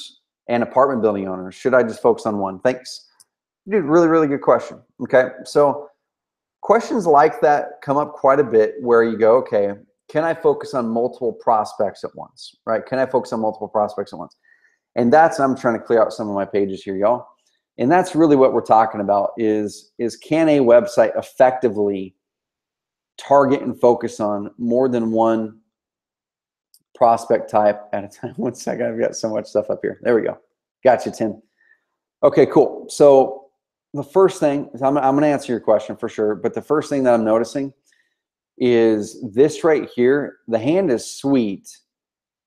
and apartment building owners? Should I just focus on one? Thanks. Dude, really good question. Okay, so questions like that come up quite a bit where you go, okay, can I focus on multiple prospects at once, right? Can I focus on multiple prospects at once? And I'm trying to clear out some of my pages here, y'all. And that's really what we're talking about is can a website effectively target and focus on more than one prospect type at a time? One second, I've got so much stuff up here. There we go. Gotcha, Tim. Okay, cool. So the first thing is I'm going to answer your question for sure, but the first thing that I'm noticing is this right here. The hand is sweet,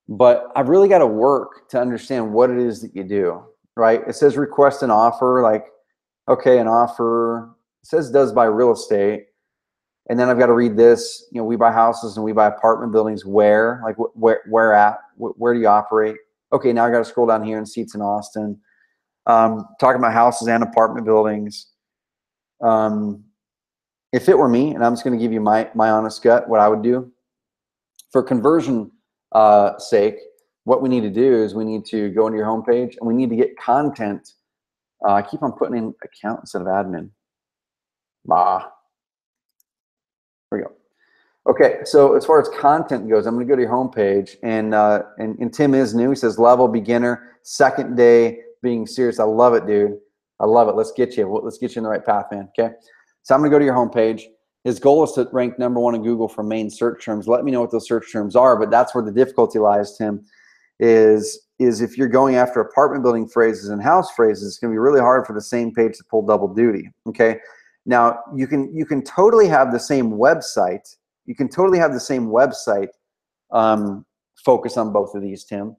but I've really got to work to understand what it is that you do, right? It says request an offer, like, okay, an offer. It says does buy real estate. And then I've got to read this, we buy houses and we buy apartment buildings. Where, like where at, where do you operate? Okay, now I got to scroll down here and see it's in Austin. Talking about houses and apartment buildings. And if it were me, and I'm just going to give you my honest gut, what I would do for conversion sake, what we need to do is we need to go into your homepage and we need to get content. I keep on putting in account instead of admin. Here we go. Okay, so as far as content goes, I'm going to go to your homepage, and Tim is new. He says level beginner, second day being serious. I love it, dude. I love it. Let's get you in the right path, man. Okay, so I'm going to go to your homepage. His goal is to rank #1 in Google for main search terms. Let me know what those search terms are, but that's where the difficulty lies, Tim. Is if you're going after apartment building phrases and house phrases, it's going to be really hard for the same page to pull double duty. Okay, now you can totally have the same website. You can totally have the same website focus on both of these, Tim.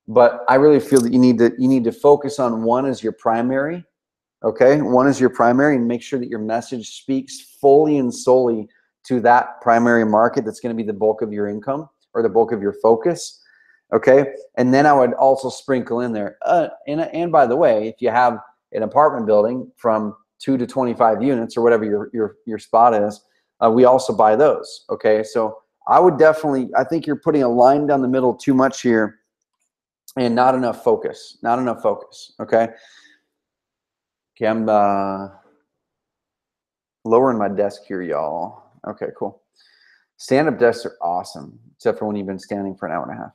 But I really feel that you need to focus on one as your primary. Okay, one is your primary, and make sure that your message speaks fully and solely to that primary market. That's going to be the bulk of your income or the bulk of your focus. Okay, and then I would also sprinkle in there. And by the way, if you have an apartment building from 2 to 25 units or whatever your spot is, we also buy those. Okay, so I would definitely. I think you're putting a line down the middle too much here, and not enough focus. Not enough focus. Okay. Okay, I'm lowering my desk here, y'all. Okay, cool. Stand-up desks are awesome, except for when you've been standing for an hour and a half.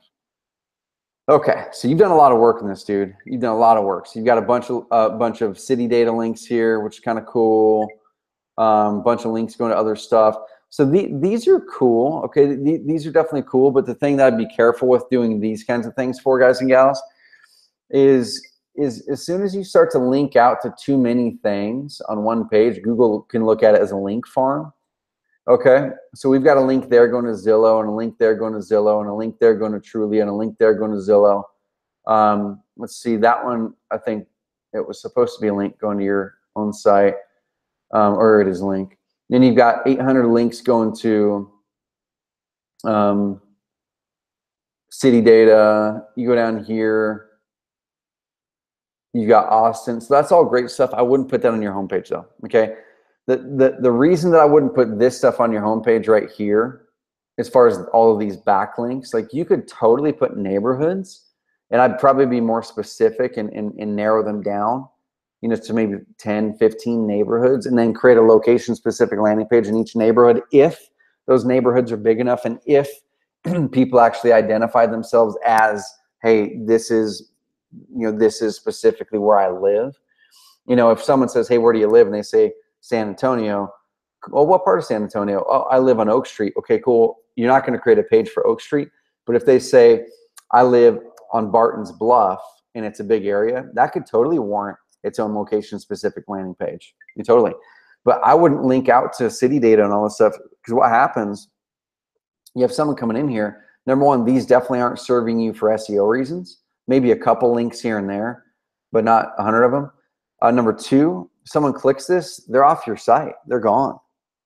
Okay, so you've done a lot of work in this, dude. You've done a lot of work. So you've got a bunch of city data links here, which is kind of cool. Bunch of links going to other stuff. So these are cool. Okay, these are definitely cool. But the thing that I'd be careful with doing these kinds of things for, guys and gals, is as soon as you start to link out to too many things on one page, Google can look at it as a link farm. Okay, so we've got a link there going to Zillow, and a link there going to Zillow, and a link there going to Trulia, and a link there going to Zillow. Let's see, that one, I think it was supposed to be a link going to your own site, or it is a link. Then you've got 800 links going to city data. You go down here, you got Austin. So that's all great stuff. I wouldn't put that on your homepage though, okay? The reason that I wouldn't put this stuff on your homepage right here, as far as all of these backlinks, like you could totally put neighborhoods, and I'd probably be more specific and narrow them down, you know, to maybe 10, 15 neighborhoods, and then create a location specific landing page in each neighborhood if those neighborhoods are big enough, and if people actually identify themselves as, hey, this is, you know, this is specifically where I live. You know, if someone says, hey, where do you live? And they say San Antonio. Well, what part of San Antonio? Oh, I live on Oak Street. Okay, cool. You're not going to create a page for Oak Street. But if they say, I live on Barton's Bluff, and it's a big area, that could totally warrant its own location specific landing page. Totally. But I wouldn't link out to city data and all this stuff, because what happens, you have someone coming in here. Number one, these definitely aren't serving you for SEO reasons. Maybe a couple links here and there, but not 100 of them. Number two, someone clicks this, they're off your site. They're gone.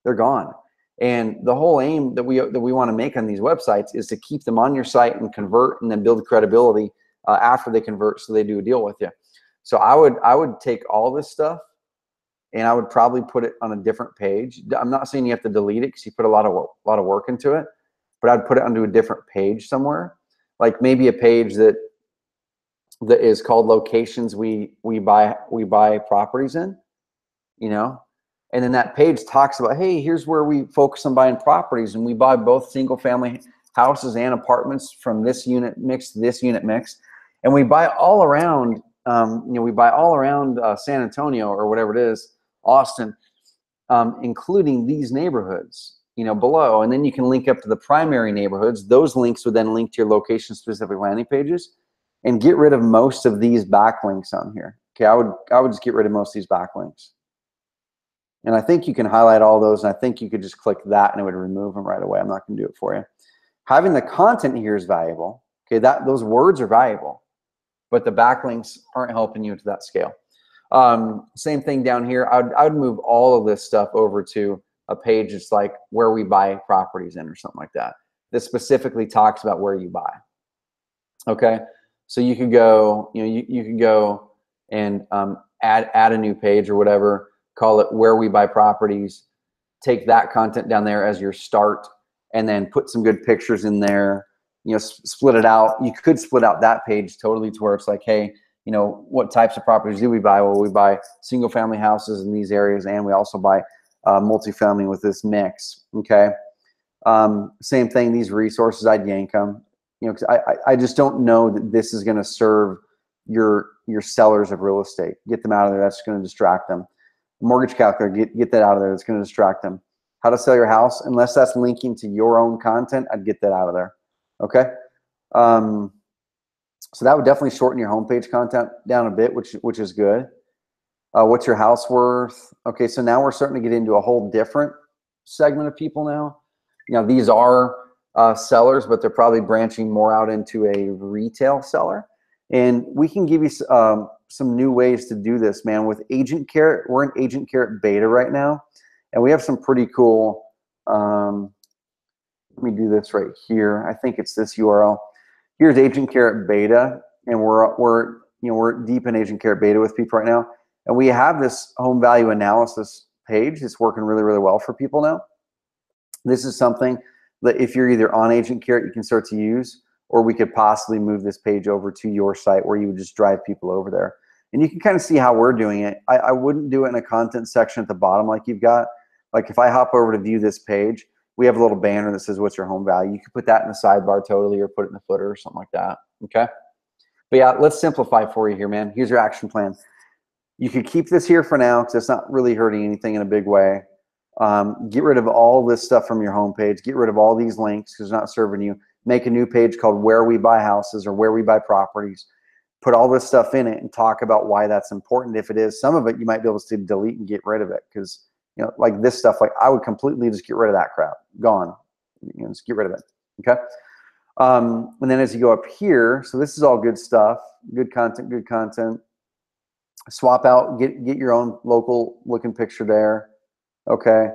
They're gone. And the whole aim that we want to make on these websites is to keep them on your site and convert, and then build credibility after they convert, so they do a deal with you. So I would take all this stuff, and I would probably put it on a different page. I'm not saying you have to delete it, because you put a lot of work into it, but I'd put it onto a different page somewhere, like maybe a page that is called locations we buy properties in, you know, and then that page talks about, hey, here's where we focus on buying properties, and we buy both single family houses and apartments from this unit mix to this unit mix, and we buy all around, you know, we buy all around San Antonio or whatever it is, Austin, including these neighborhoods, you know, below, and then you can link up to the primary neighborhoods. Those links would then link to your location specific landing pages, and get rid of most of these backlinks on here. Okay, I would just get rid of most of these backlinks. And I think you can highlight all those, and I think you could just click that and it would remove them right away. I'm not going to do it for you. Having the content here is valuable. Okay, those words are valuable, but the backlinks aren't helping you to that scale. Same thing down here. I would move all of this stuff over to a page that's like where we buy properties in, or something like that, that specifically talks about where you buy. Okay. So you could go, you know, you could go and add a new page or whatever, call it where we buy properties, take that content down there as your start, and then put some good pictures in there. You know, split it out. You could split out that page totally to where it's like, hey, you know, what types of properties do we buy? Well, we buy single family houses in these areas, and we also buy multifamily with this mix. Okay. Same thing, these resources, I'd yank them. You know, 'cause I just don't know that this is going to serve your sellers of real estate. Get them out of there. That's going to distract them. Mortgage calculator, get that out of there. That's going to distract them. How to sell your house, unless that's linking to your own content, I'd get that out of there. Okay. So that would definitely shorten your homepage content down a bit, which is good. What's your house worth? Okay, so now we're starting to get into a whole different segment of people now. You know, these are sellers, but they're probably branching more out into a retail seller. And we can give you some new ways to do this, man. With Agent Carrot, we're in Agent Carrot beta right now, and we have some pretty cool. Let me do this right here. I think it's this URL. Here's Agent Carrot beta, and we're deep in Agent Carrot beta with people right now. And we have this home value analysis page. It's working really, really well for people now. This is something that if you're either on Agent Carrot, you can start to use, or we could possibly move this page over to your site where you would just drive people over there. And you can kind of see how we're doing it. I wouldn't do it in a content section at the bottom like you've got. Like if I hop over to view this page, we have a little banner that says, what's your home value? You could put that in the sidebar totally, or put it in the footer or something like that, okay? But yeah, let's simplify for you here, man. Here's your action plan. You could keep this here for now because it's not really hurting anything in a big way. Get rid of all this stuff from your homepage. Get rid of all these links because it's not serving you. Make a new page called Where We Buy Houses or Where We Buy Properties. Put all this stuff in it and talk about why that's important. If it is, some of it you might be able to delete and get rid of it because, you know, like this stuff, like I would completely just get rid of that crap. Gone. You know, just get rid of it. Okay. And then as you go up here, so this is all good stuff. Good content, good content. Swap out, get your own local looking picture there. Okay.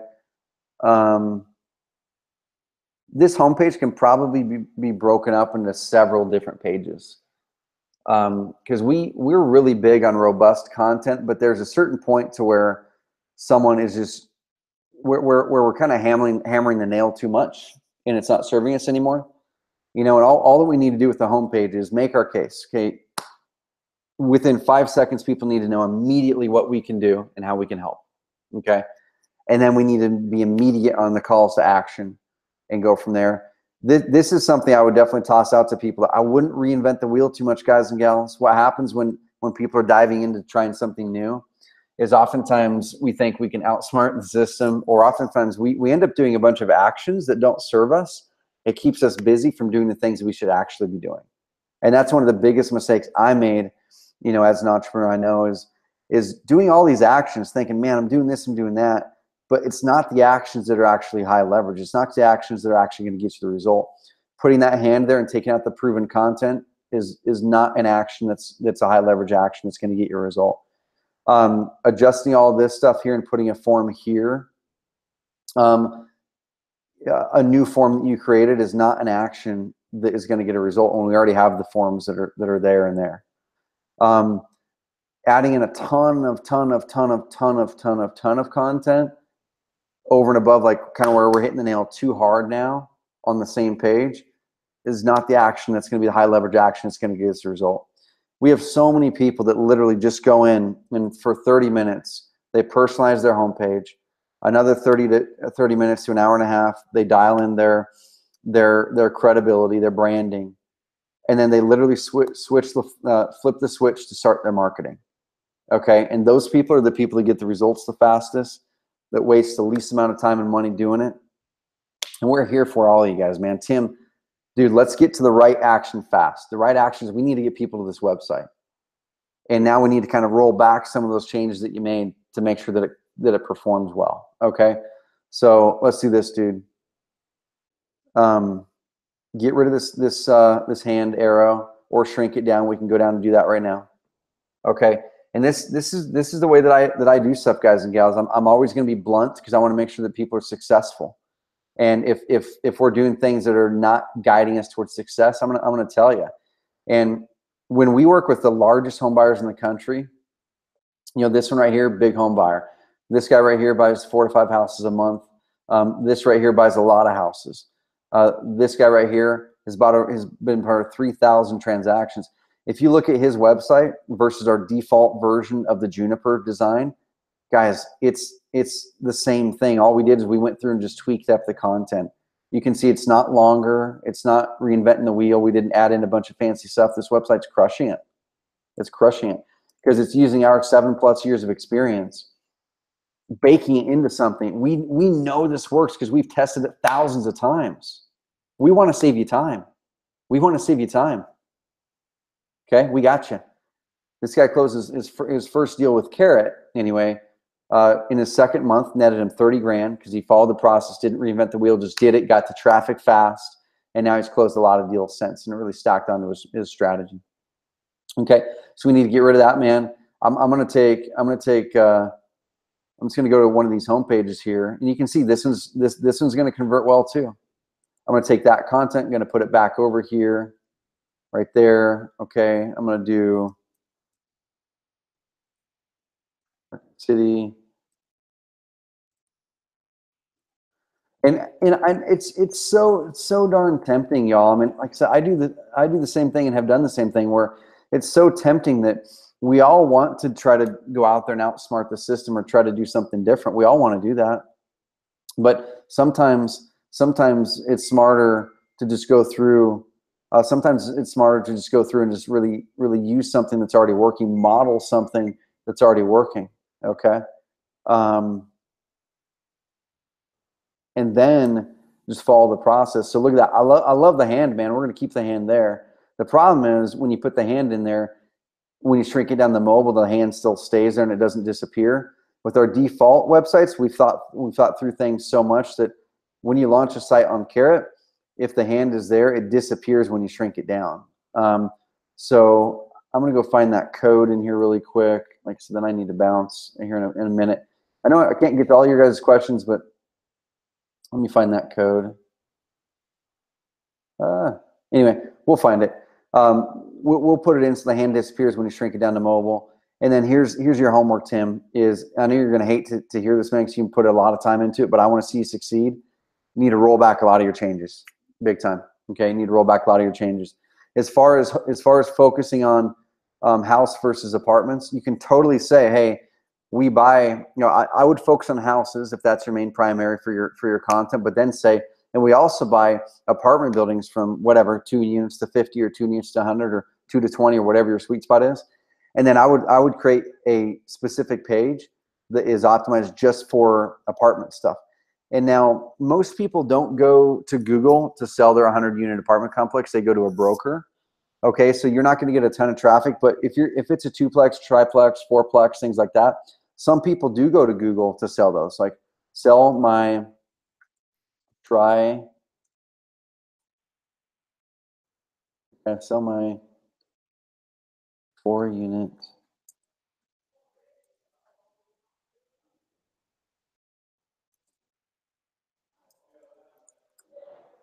This homepage can probably be broken up into several different pages. Because we're really big on robust content, but there's a certain point to where someone is just where we're kind of hammering the nail too much, and it's not serving us anymore. You know, and all that we need to do with the homepage is make our case. Okay, within 5 seconds, people need to know immediately what we can do and how we can help. Okay, and then we need to be immediate on the calls to action and go from there. This is something I would definitely toss out to people. I wouldn't reinvent the wheel too much, guys and gals. What happens when people are diving into trying something new is oftentimes we think we can outsmart the system, or oftentimes we end up doing a bunch of actions that don't serve us. It keeps us busy from doing the things we should actually be doing. And that's one of the biggest mistakes I made, you know, as an entrepreneur. I know is doing all these actions thinking, man, I'm doing this, I'm doing that. But it's not the actions that are actually high leverage. It's not the actions that are actually going to get you the result. Putting that hand there and taking out the proven content is not an action that's a high leverage action that's going to get your result. Adjusting all this stuff here and putting a form here, a new form that you created is not an action that is going to get a result when we already have the forms that are there and there. Adding in a ton of content over and above, like kind of where we're hitting the nail too hard now on the same page, is not the action that's going to be the high leverage action that's going to get us the result. We have so many people that literally just go in and for 30 minutes, they personalize their homepage. Another 30 minutes to an hour and a half, they dial in their credibility, their branding, and then they literally flip the switch to start their marketing. Okay, and those people are the people that get the results the fastest, that waste the least amount of time and money doing it. And we're here for all of you guys, man. Tim, dude, let's get to the right action fast. The right actions, we need to get people to this website. And now we need to kind of roll back some of those changes that you made to make sure that it performs well. Okay, so let's do this, dude. Get rid of this hand arrow or shrink it down. We can go down and do that right now. Okay. And this is the way that I do stuff, guys and gals. I'm always going to be blunt because I want to make sure that people are successful. And if we're doing things that are not guiding us towards success, I'm gonna tell you. And when we work with the largest home buyers in the country, you know, this one right here, big home buyer. This guy right here buys 4 to 5 houses a month. This right here buys a lot of houses. This guy right here has been part of 3,000 transactions. If you look at his website versus our default version of the Juniper design, guys, it's the same thing. All we did is we went through and just tweaked up the content. You can see it's not longer. It's not reinventing the wheel. We didn't add in a bunch of fancy stuff. This website's crushing it. It's crushing it because it's using our 7+ years of experience, baking it into something. We know this works because we've tested it thousands of times. We want to save you time. We want to save you time. Okay, we got you. This guy closes his first deal with Carrot anyway. In his second month, netted him 30 grand because he followed the process, didn't reinvent the wheel, just did it, got the traffic fast, and now he's closed a lot of deals since, and it really stacked onto his strategy. Okay, so we need to get rid of that, man. I'm just gonna go to one of these home pages here, and you can see this one's gonna convert well too. I'm gonna take that content, I'm gonna put it back over here, right there. Okay, I'm gonna do city. And it's so darn tempting, y'all. I mean, like I said, I do the same thing and have done the same thing where it's so tempting that we all want to try to go out there and outsmart the system or try to do something different. We all want to do that. But sometimes it's smarter to just go through. Sometimes it's smarter to just go through and just really use something that's already working, model something that's already working. Okay. And then just follow the process. So look at that. I love the hand, man. We're going to keep the hand there. The problem is when you put the hand in there, when you shrink it down the mobile, the hand still stays there and it doesn't disappear. With our default websites, we've thought through things so much that when you launch a site on Carrot, if the hand is there, it disappears when you shrink it down. So I'm going to go find that code in here really quick. Like, so then I need to bounce here in a minute. I know I can't get to all your guys' questions, but let me find that code. Anyway, we'll find it. We'll put it in so the hand disappears when you shrink it down to mobile. And then here's your homework, Tim. Is I know you're going to hate to hear this, man, because you can put a lot of time into it, but I want to see you succeed. You need to roll back a lot of your changes, big time. Okay, you need to roll back a lot of your changes. As far as focusing on house versus apartments, you can totally say, hey, we buy, you know, I would focus on houses if that's your main primary for your content, but then say, and we also buy apartment buildings from whatever, 2 units to 50 or 2 units to 100 or 2 to 20 or whatever your sweet spot is. And then I would create a specific page that is optimized just for apartment stuff. And now most people don't go to Google to sell their 100-unit apartment complex. They go to a broker. Okay, so you're not going to get a ton of traffic, but if it's a 2-plex, triplex, 4-plex, things like that, some people do go to Google to sell those. Like, sell my sell my 4-unit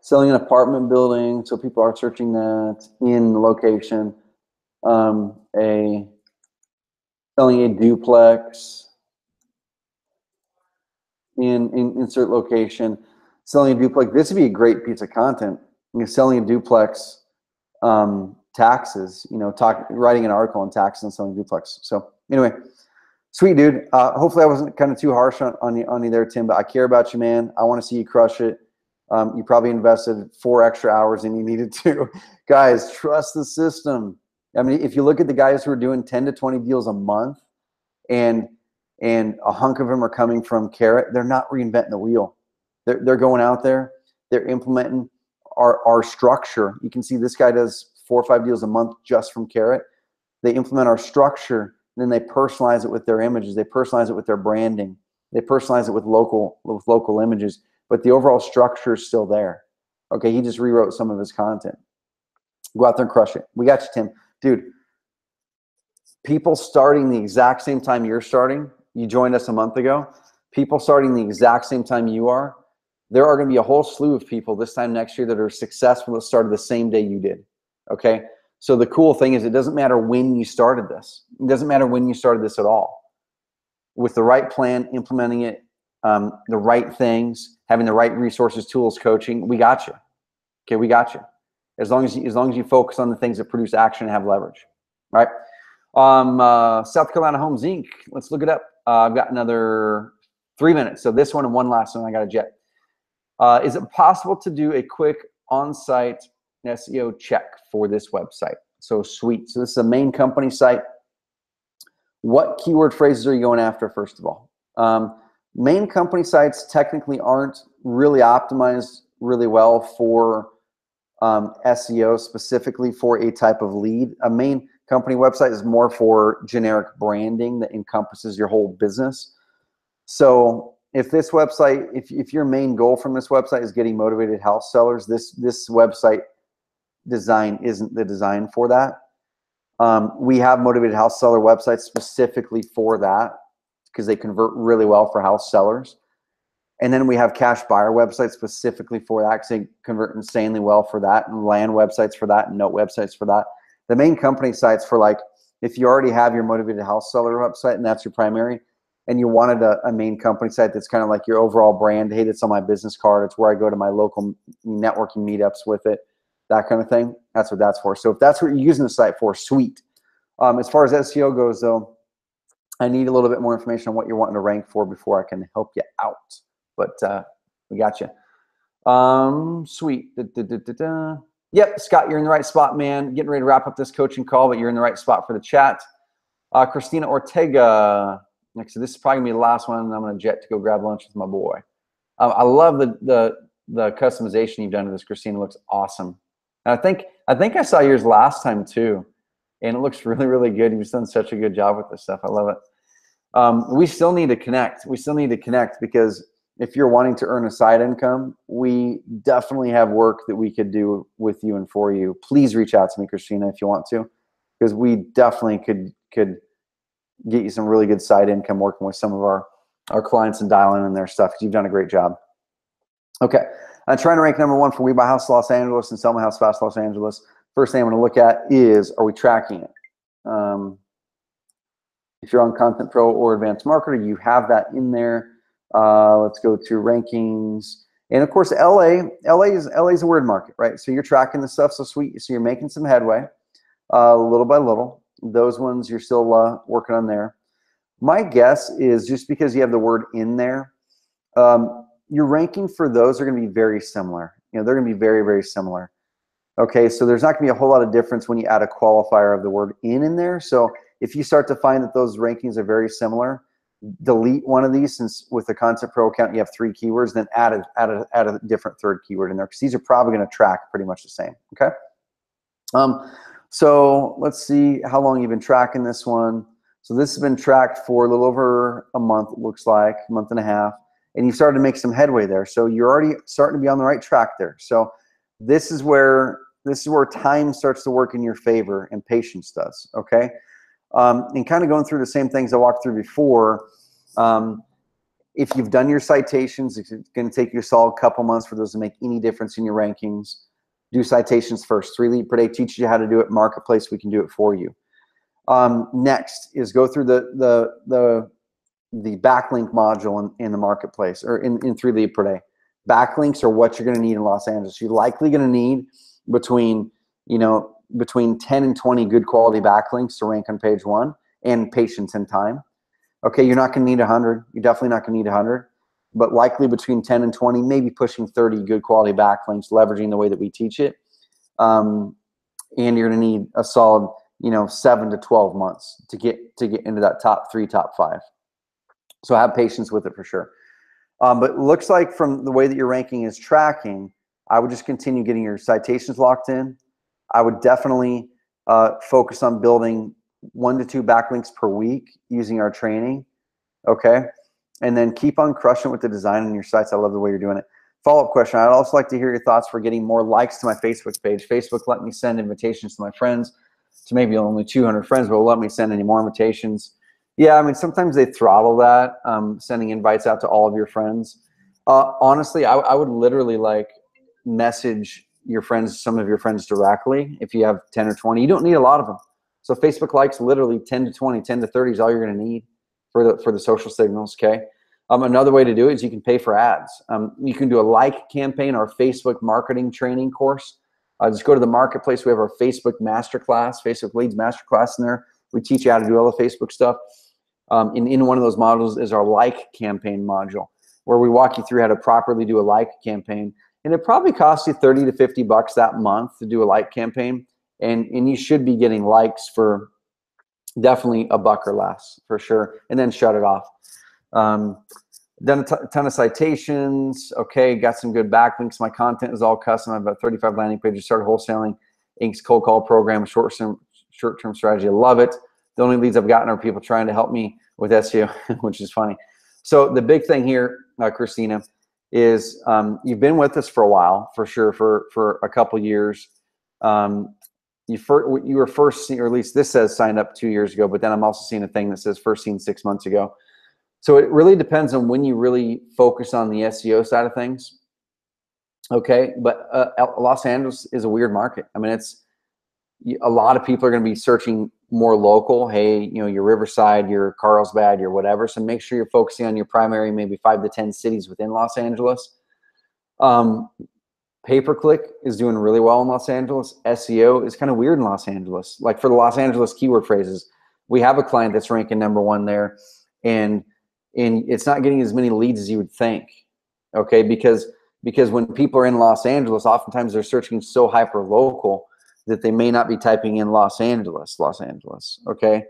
selling an apartment building. So people are searching that in the location. Selling a duplex in insert location. Selling a duplex. This would be a great piece of content. Selling a duplex, taxes. You know, writing an article on taxes and selling duplex. So anyway, sweet dude. Hopefully I wasn't kind of too harsh on you there, Tim. But I care about you, man. I want to see you crush it. You probably invested 4 extra hours than you needed to. Guys, trust the system. I mean, if you look at the guys who are doing 10 to 20 deals a month, and a hunk of them are coming from Carrot, they're not reinventing the wheel. They're going out there, they're implementing our structure. You can see this guy does 4 or 5 deals a month just from Carrot. They implement our structure, and then they personalize it with their images. They personalize it with their branding. They personalize it with local images. But the overall structure is still there. Okay, he just rewrote some of his content. Go out there and crush it. We got you, Tim. Dude, people starting the exact same time you're starting, you joined us a month ago, people starting the exact same time you are, there are going to be a whole slew of people this time next year that are successful that started the same day you did. Okay, so the cool thing is it doesn't matter when you started this. It doesn't matter when you started this at all. With the right plan, implementing it, the right things, having the right resources, tools, coaching, we got you. Okay, we got you. As long as you focus on the things that produce action and have leverage, right? South Carolina Homes Inc. Let's look it up. I've got another 3 minutes. So this one and one last one. I got a jet. Is it possible to do a quick on-site SEO check for this website? So sweet. So this is a main company site. What keyword phrases are you going after, first of all? Main company sites technically aren't really optimized really well for SEO, specifically for a type of lead. A main company website is more for generic branding that encompasses your whole business. So if this website, if your main goal from this website is getting motivated house sellers, this website design isn't the design for that. We have motivated house seller websites specifically for that because they convert really well for house sellers. And then we have cash buyer websites specifically for that because they convert insanely well for that, and land websites for that, and note websites for that. The main company sites for, like, if you already have your motivated house seller website and that's your primary, and you wanted a main company site that's kind of like your overall brand, hey, that's on my business card, it's where I go to my local networking meetups with it, that kind of thing, that's what that's for. So if that's what you're using the site for, sweet. As far as SEO goes, though, I need a little bit more information on what you're wanting to rank for before I can help you out. But we got you. Sweet. Yep, Scott, you're in the right spot, man. Getting ready to wrap up this coaching call, but you're in the right spot for the chat. Christina Ortega. So this is probably gonna be the last one, and I'm gonna jet to go grab lunch with my boy. I love the customization you've done to this, Christina. It looks awesome. And I think I saw yours last time too, and it looks really, really good. You've done such a good job with this stuff. I love it. We still need to connect. We still need to connect because if you're wanting to earn a side income, we definitely have work that we could do with you and for you. Please reach out to me, Christina, if you want to, because we definitely could get you some really good side income working with some of our clients and dialing in their stuff, because you've done a great job. Okay, I'm trying to rank #1 for We Buy House Los Angeles and Sell My House Fast Los Angeles. First thing I'm going to look at is, are we tracking it? If you're on Content Pro or Advanced Marketer, you have that in there. Let's go to rankings. And of course, LA is a word market, right? So you're tracking the stuff, so sweet. So you're making some headway, little by little. Those ones you're still working on there. My guess is just because you have the word in there, your ranking for those are going to be very similar. You know, they're going to be very, very similar. Okay, so there's not going to be a whole lot of difference when you add a qualifier of the word in there. So if you start to find that those rankings are very similar, delete one of these, since with the Content Pro account you have 3 keywords, then add a different third keyword in there, because these are probably going to track pretty much the same. Okay. So let's see how long you've been tracking this one. So this has been tracked for a little over a month, it looks like, a month and a half, and you've started to make some headway there. So you're already starting to be on the right track there. So this is where time starts to work in your favor and patience does. Okay. And kind of going through the same things I walked through before. If you've done your citations, it's going to take you a solid couple months for those to make any difference in your rankings. Do citations first. 3 lead per day teaches you how to do it. Marketplace, we can do it for you. Next is go through the backlink module in the marketplace, or in 3 lead per day. Backlinks are what you're going to need in Los Angeles. You're likely going to need between 10 and 20 good quality backlinks to rank on page 1, and patience and time. Okay, you're not going to need 100. You're definitely not going to need 100, but likely between 10 and 20, maybe pushing 30 good quality backlinks, leveraging the way that we teach it. And you're going to need a solid, 7 to 12 months to get into that top 3, top 5. So have patience with it for sure. But it looks like from the way that your ranking is tracking, I would just continue getting your citations locked in. I would definitely focus on building 1 to 2 backlinks per week using our training, okay? And then keep on crushing with the design on your sites. I love the way you're doing it. Follow-up question, I'd also like to hear your thoughts for getting more likes to my Facebook page. Facebook let me send invitations to my friends, to maybe only 200 friends, but will let me send any more invitations. Yeah, I mean, sometimes they throttle that, sending invites out to all of your friends. Honestly, I would literally message your friends, some of your friends directly. If you have 10 or 20, you don't need a lot of them. So Facebook likes literally 10 to 20, 10 to 30 is all you're going to need for the social signals. Okay. Another way to do it is you can pay for ads. You can do a like campaign or Facebook marketing training course. Just go to the marketplace. We have our Facebook masterclass, Facebook leads masterclass in there. We teach you how to do all the Facebook stuff. In one of those modules is our like campaign module, where we walk you through how to properly do a like campaign. And it probably costs you 30 to 50 bucks that month to do a like campaign. And you should be getting likes for definitely a buck or less for sure. And then shut it off. Done a ton of citations. Okay, got some good backlinks. My content is all custom. I have about 35 landing pages. Started wholesaling. Inks cold call program, short-term strategy. I love it. The only leads I've gotten are people trying to help me with SEO, which is funny. So the big thing here, Christina, is you've been with us for a while, for sure, for a couple years. You were first seen, or at least this says signed up 2 years ago, but then I'm also seeing a thing that says first seen 6 months ago. So it really depends on when you really focus on the SEO side of things. Okay, but Los Angeles is a weird market. I mean, a lot of people are going to be searching more local. Hey, your Riverside, your Carlsbad, your whatever. So make sure you're focusing on your primary, maybe 5 to 10 cities within Los Angeles. Pay-per-click is doing really well in Los Angeles. SEO is kind of weird in Los Angeles. Like for the Los Angeles keyword phrases, we have a client that's ranking #1 there, and it's not getting as many leads as you would think. Okay, because when people are in Los Angeles, oftentimes they're searching so hyper local that they may not be typing in Los Angeles, okay?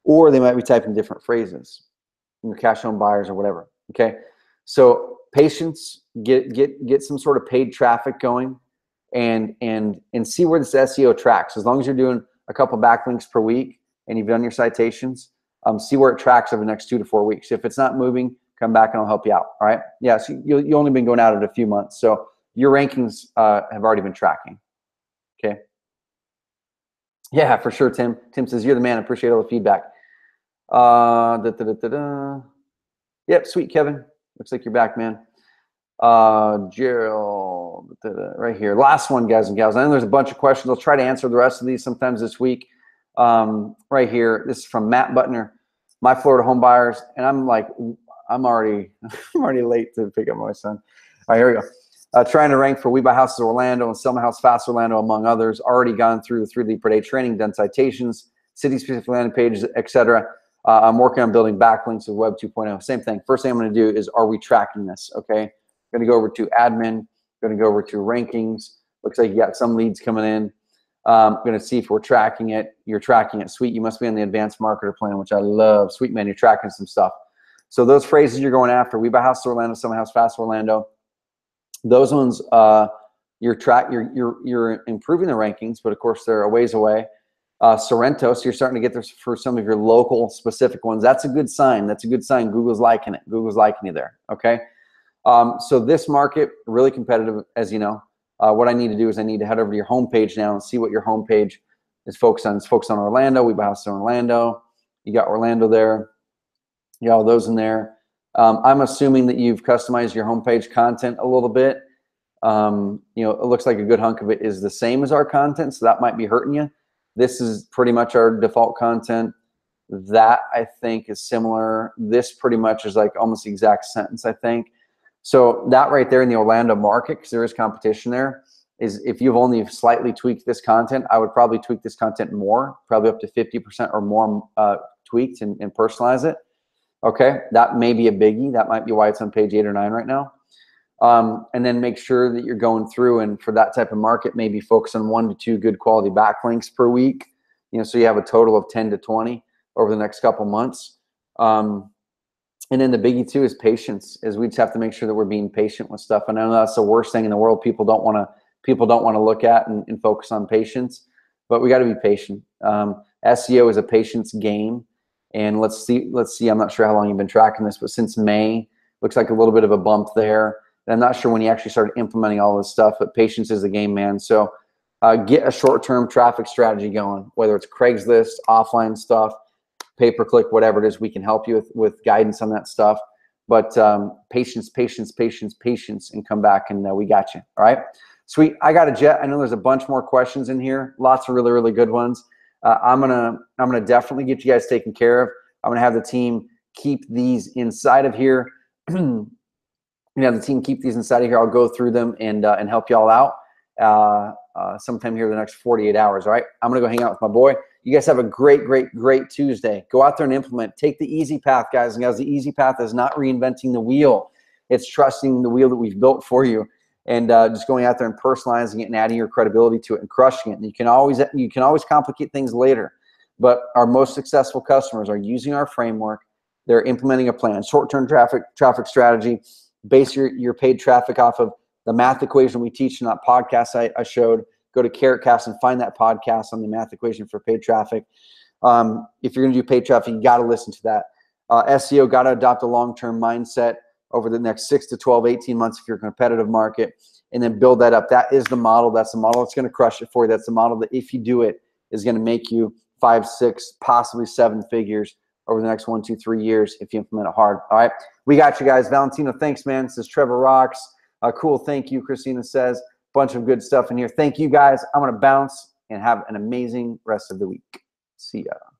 Or they might be typing different phrases, cash home buyers or whatever, okay? So patience, get some sort of paid traffic going and see where this SEO tracks. As long as you're doing a couple backlinks per week and you've done your citations, see where it tracks over the next 2 to 4 weeks. If it's not moving, come back and I'll help you out, all right? Yeah, so you only been going out at a few months, so your rankings have already been tracking, okay? Yeah, for sure, Tim. Tim says, you're the man. I appreciate all the feedback. Yep, sweet, Kevin. Looks like you're back, man. Gerald, right here. Last one, guys and gals. I know there's a bunch of questions. I'll try to answer the rest of these sometime this week. Right here. This is from Matt Butner, my Florida home buyers. And I'm already late to pick up my son. All right, here we go. Trying to rank for We Buy Houses Orlando and Sell My House Fast Orlando, among others. Already gone through the 3 lead per day training, done citations, city-specific landing pages, etc. I'm working on building backlinks with Web 2.0. Same thing. First thing I'm going to do is, are we tracking this? Okay. I'm going to go over to admin. Going to go over to rankings. Looks like you got some leads coming in. I'm going to see if we're tracking it. You're tracking it. Sweet. You must be on the advanced marketer plan, which I love. Sweet, man. You're tracking some stuff. So those phrases you're going after: We Buy Houses Orlando, Sell My House Fast Orlando. Those ones, you're improving the rankings, but of course they're a ways away. Sorrento, so you're starting to get this for some of your local specific ones. That's a good sign. That's a good sign. Google's liking it. Google's liking you there. Okay. So this market, really competitive, as you know. What I need to do is I need to head over to your homepage now and see what your homepage is focused on. It's focused on Orlando. We Buy Houses in Orlando. You got Orlando there. You got all those in there. I'm assuming that you've customized your homepage content a little bit. It looks like a good hunk of it is the same as our content, so that might be hurting you. This is pretty much our default content. That, I think, is similar. This pretty much is like almost the exact sentence, I think. So that right there in the Orlando market, because there is competition there, is if you've only slightly tweaked this content, I would probably tweak this content more, probably up to 50% or more tweaked and personalize it. Okay, that may be a biggie. That might be why it's on page 8 or 9 right now. And then make sure that you're going through, and for that type of market, maybe focus on 1 to 2 good quality backlinks per week. So you have a total of 10 to 20 over the next couple months. And then the biggie too is patience. Is we just have to make sure that we're being patient with stuff. And I know that's the worst thing in the world. People don't want to look at and focus on patience, but we got to be patient. SEO is a patience game. And let's see, I'm not sure how long you've been tracking this, but since May, looks like a little bit of a bump there. And I'm not sure when you actually started implementing all this stuff, but patience is the game, man. So get a short-term traffic strategy going, whether it's Craigslist, offline stuff, pay-per-click, whatever it is, we can help you with guidance on that stuff. But patience, and come back, and we got you. All right, sweet. I got a jet. I know there's a bunch more questions in here. Lots of really, really good ones. I'm gonna definitely get you guys taken care of. I'm gonna have the team keep these inside of here. the team keep these inside of here. I'll go through them and help y'all out sometime here in the next 48 hours. All right, I'm gonna go hang out with my boy. You guys have a great Tuesday. Go out there and implement. Take the easy path, guys and guys. The easy path is not reinventing the wheel. It's trusting the wheel that we've built for you, and just going out there and personalizing it and adding your credibility to it and crushing it. And you can always complicate things later, but our most successful customers are using our framework. They're implementing a plan, short-term traffic strategy. Base your paid traffic off of the math equation we teach in that podcast I showed. Go to CarrotCast and find that podcast on the math equation for paid traffic. If you're going to do paid traffic, you got to listen to that. SEO, got to adopt a long-term mindset over the next 6 to 12, 18 months if you're a competitive market, and then build that up. That is the model. That's the model that's going to crush it for you. That's the model that if you do it is going to make you 5, 6, possibly 7 figures over the next 1, 2, 3 years if you implement it hard. All right, we got you guys. Valentino, thanks, man. Says Trevor rocks. Cool, thank you. Christina says bunch of good stuff in here. Thank you guys. I'm gonna bounce and have an amazing rest of the week. See ya.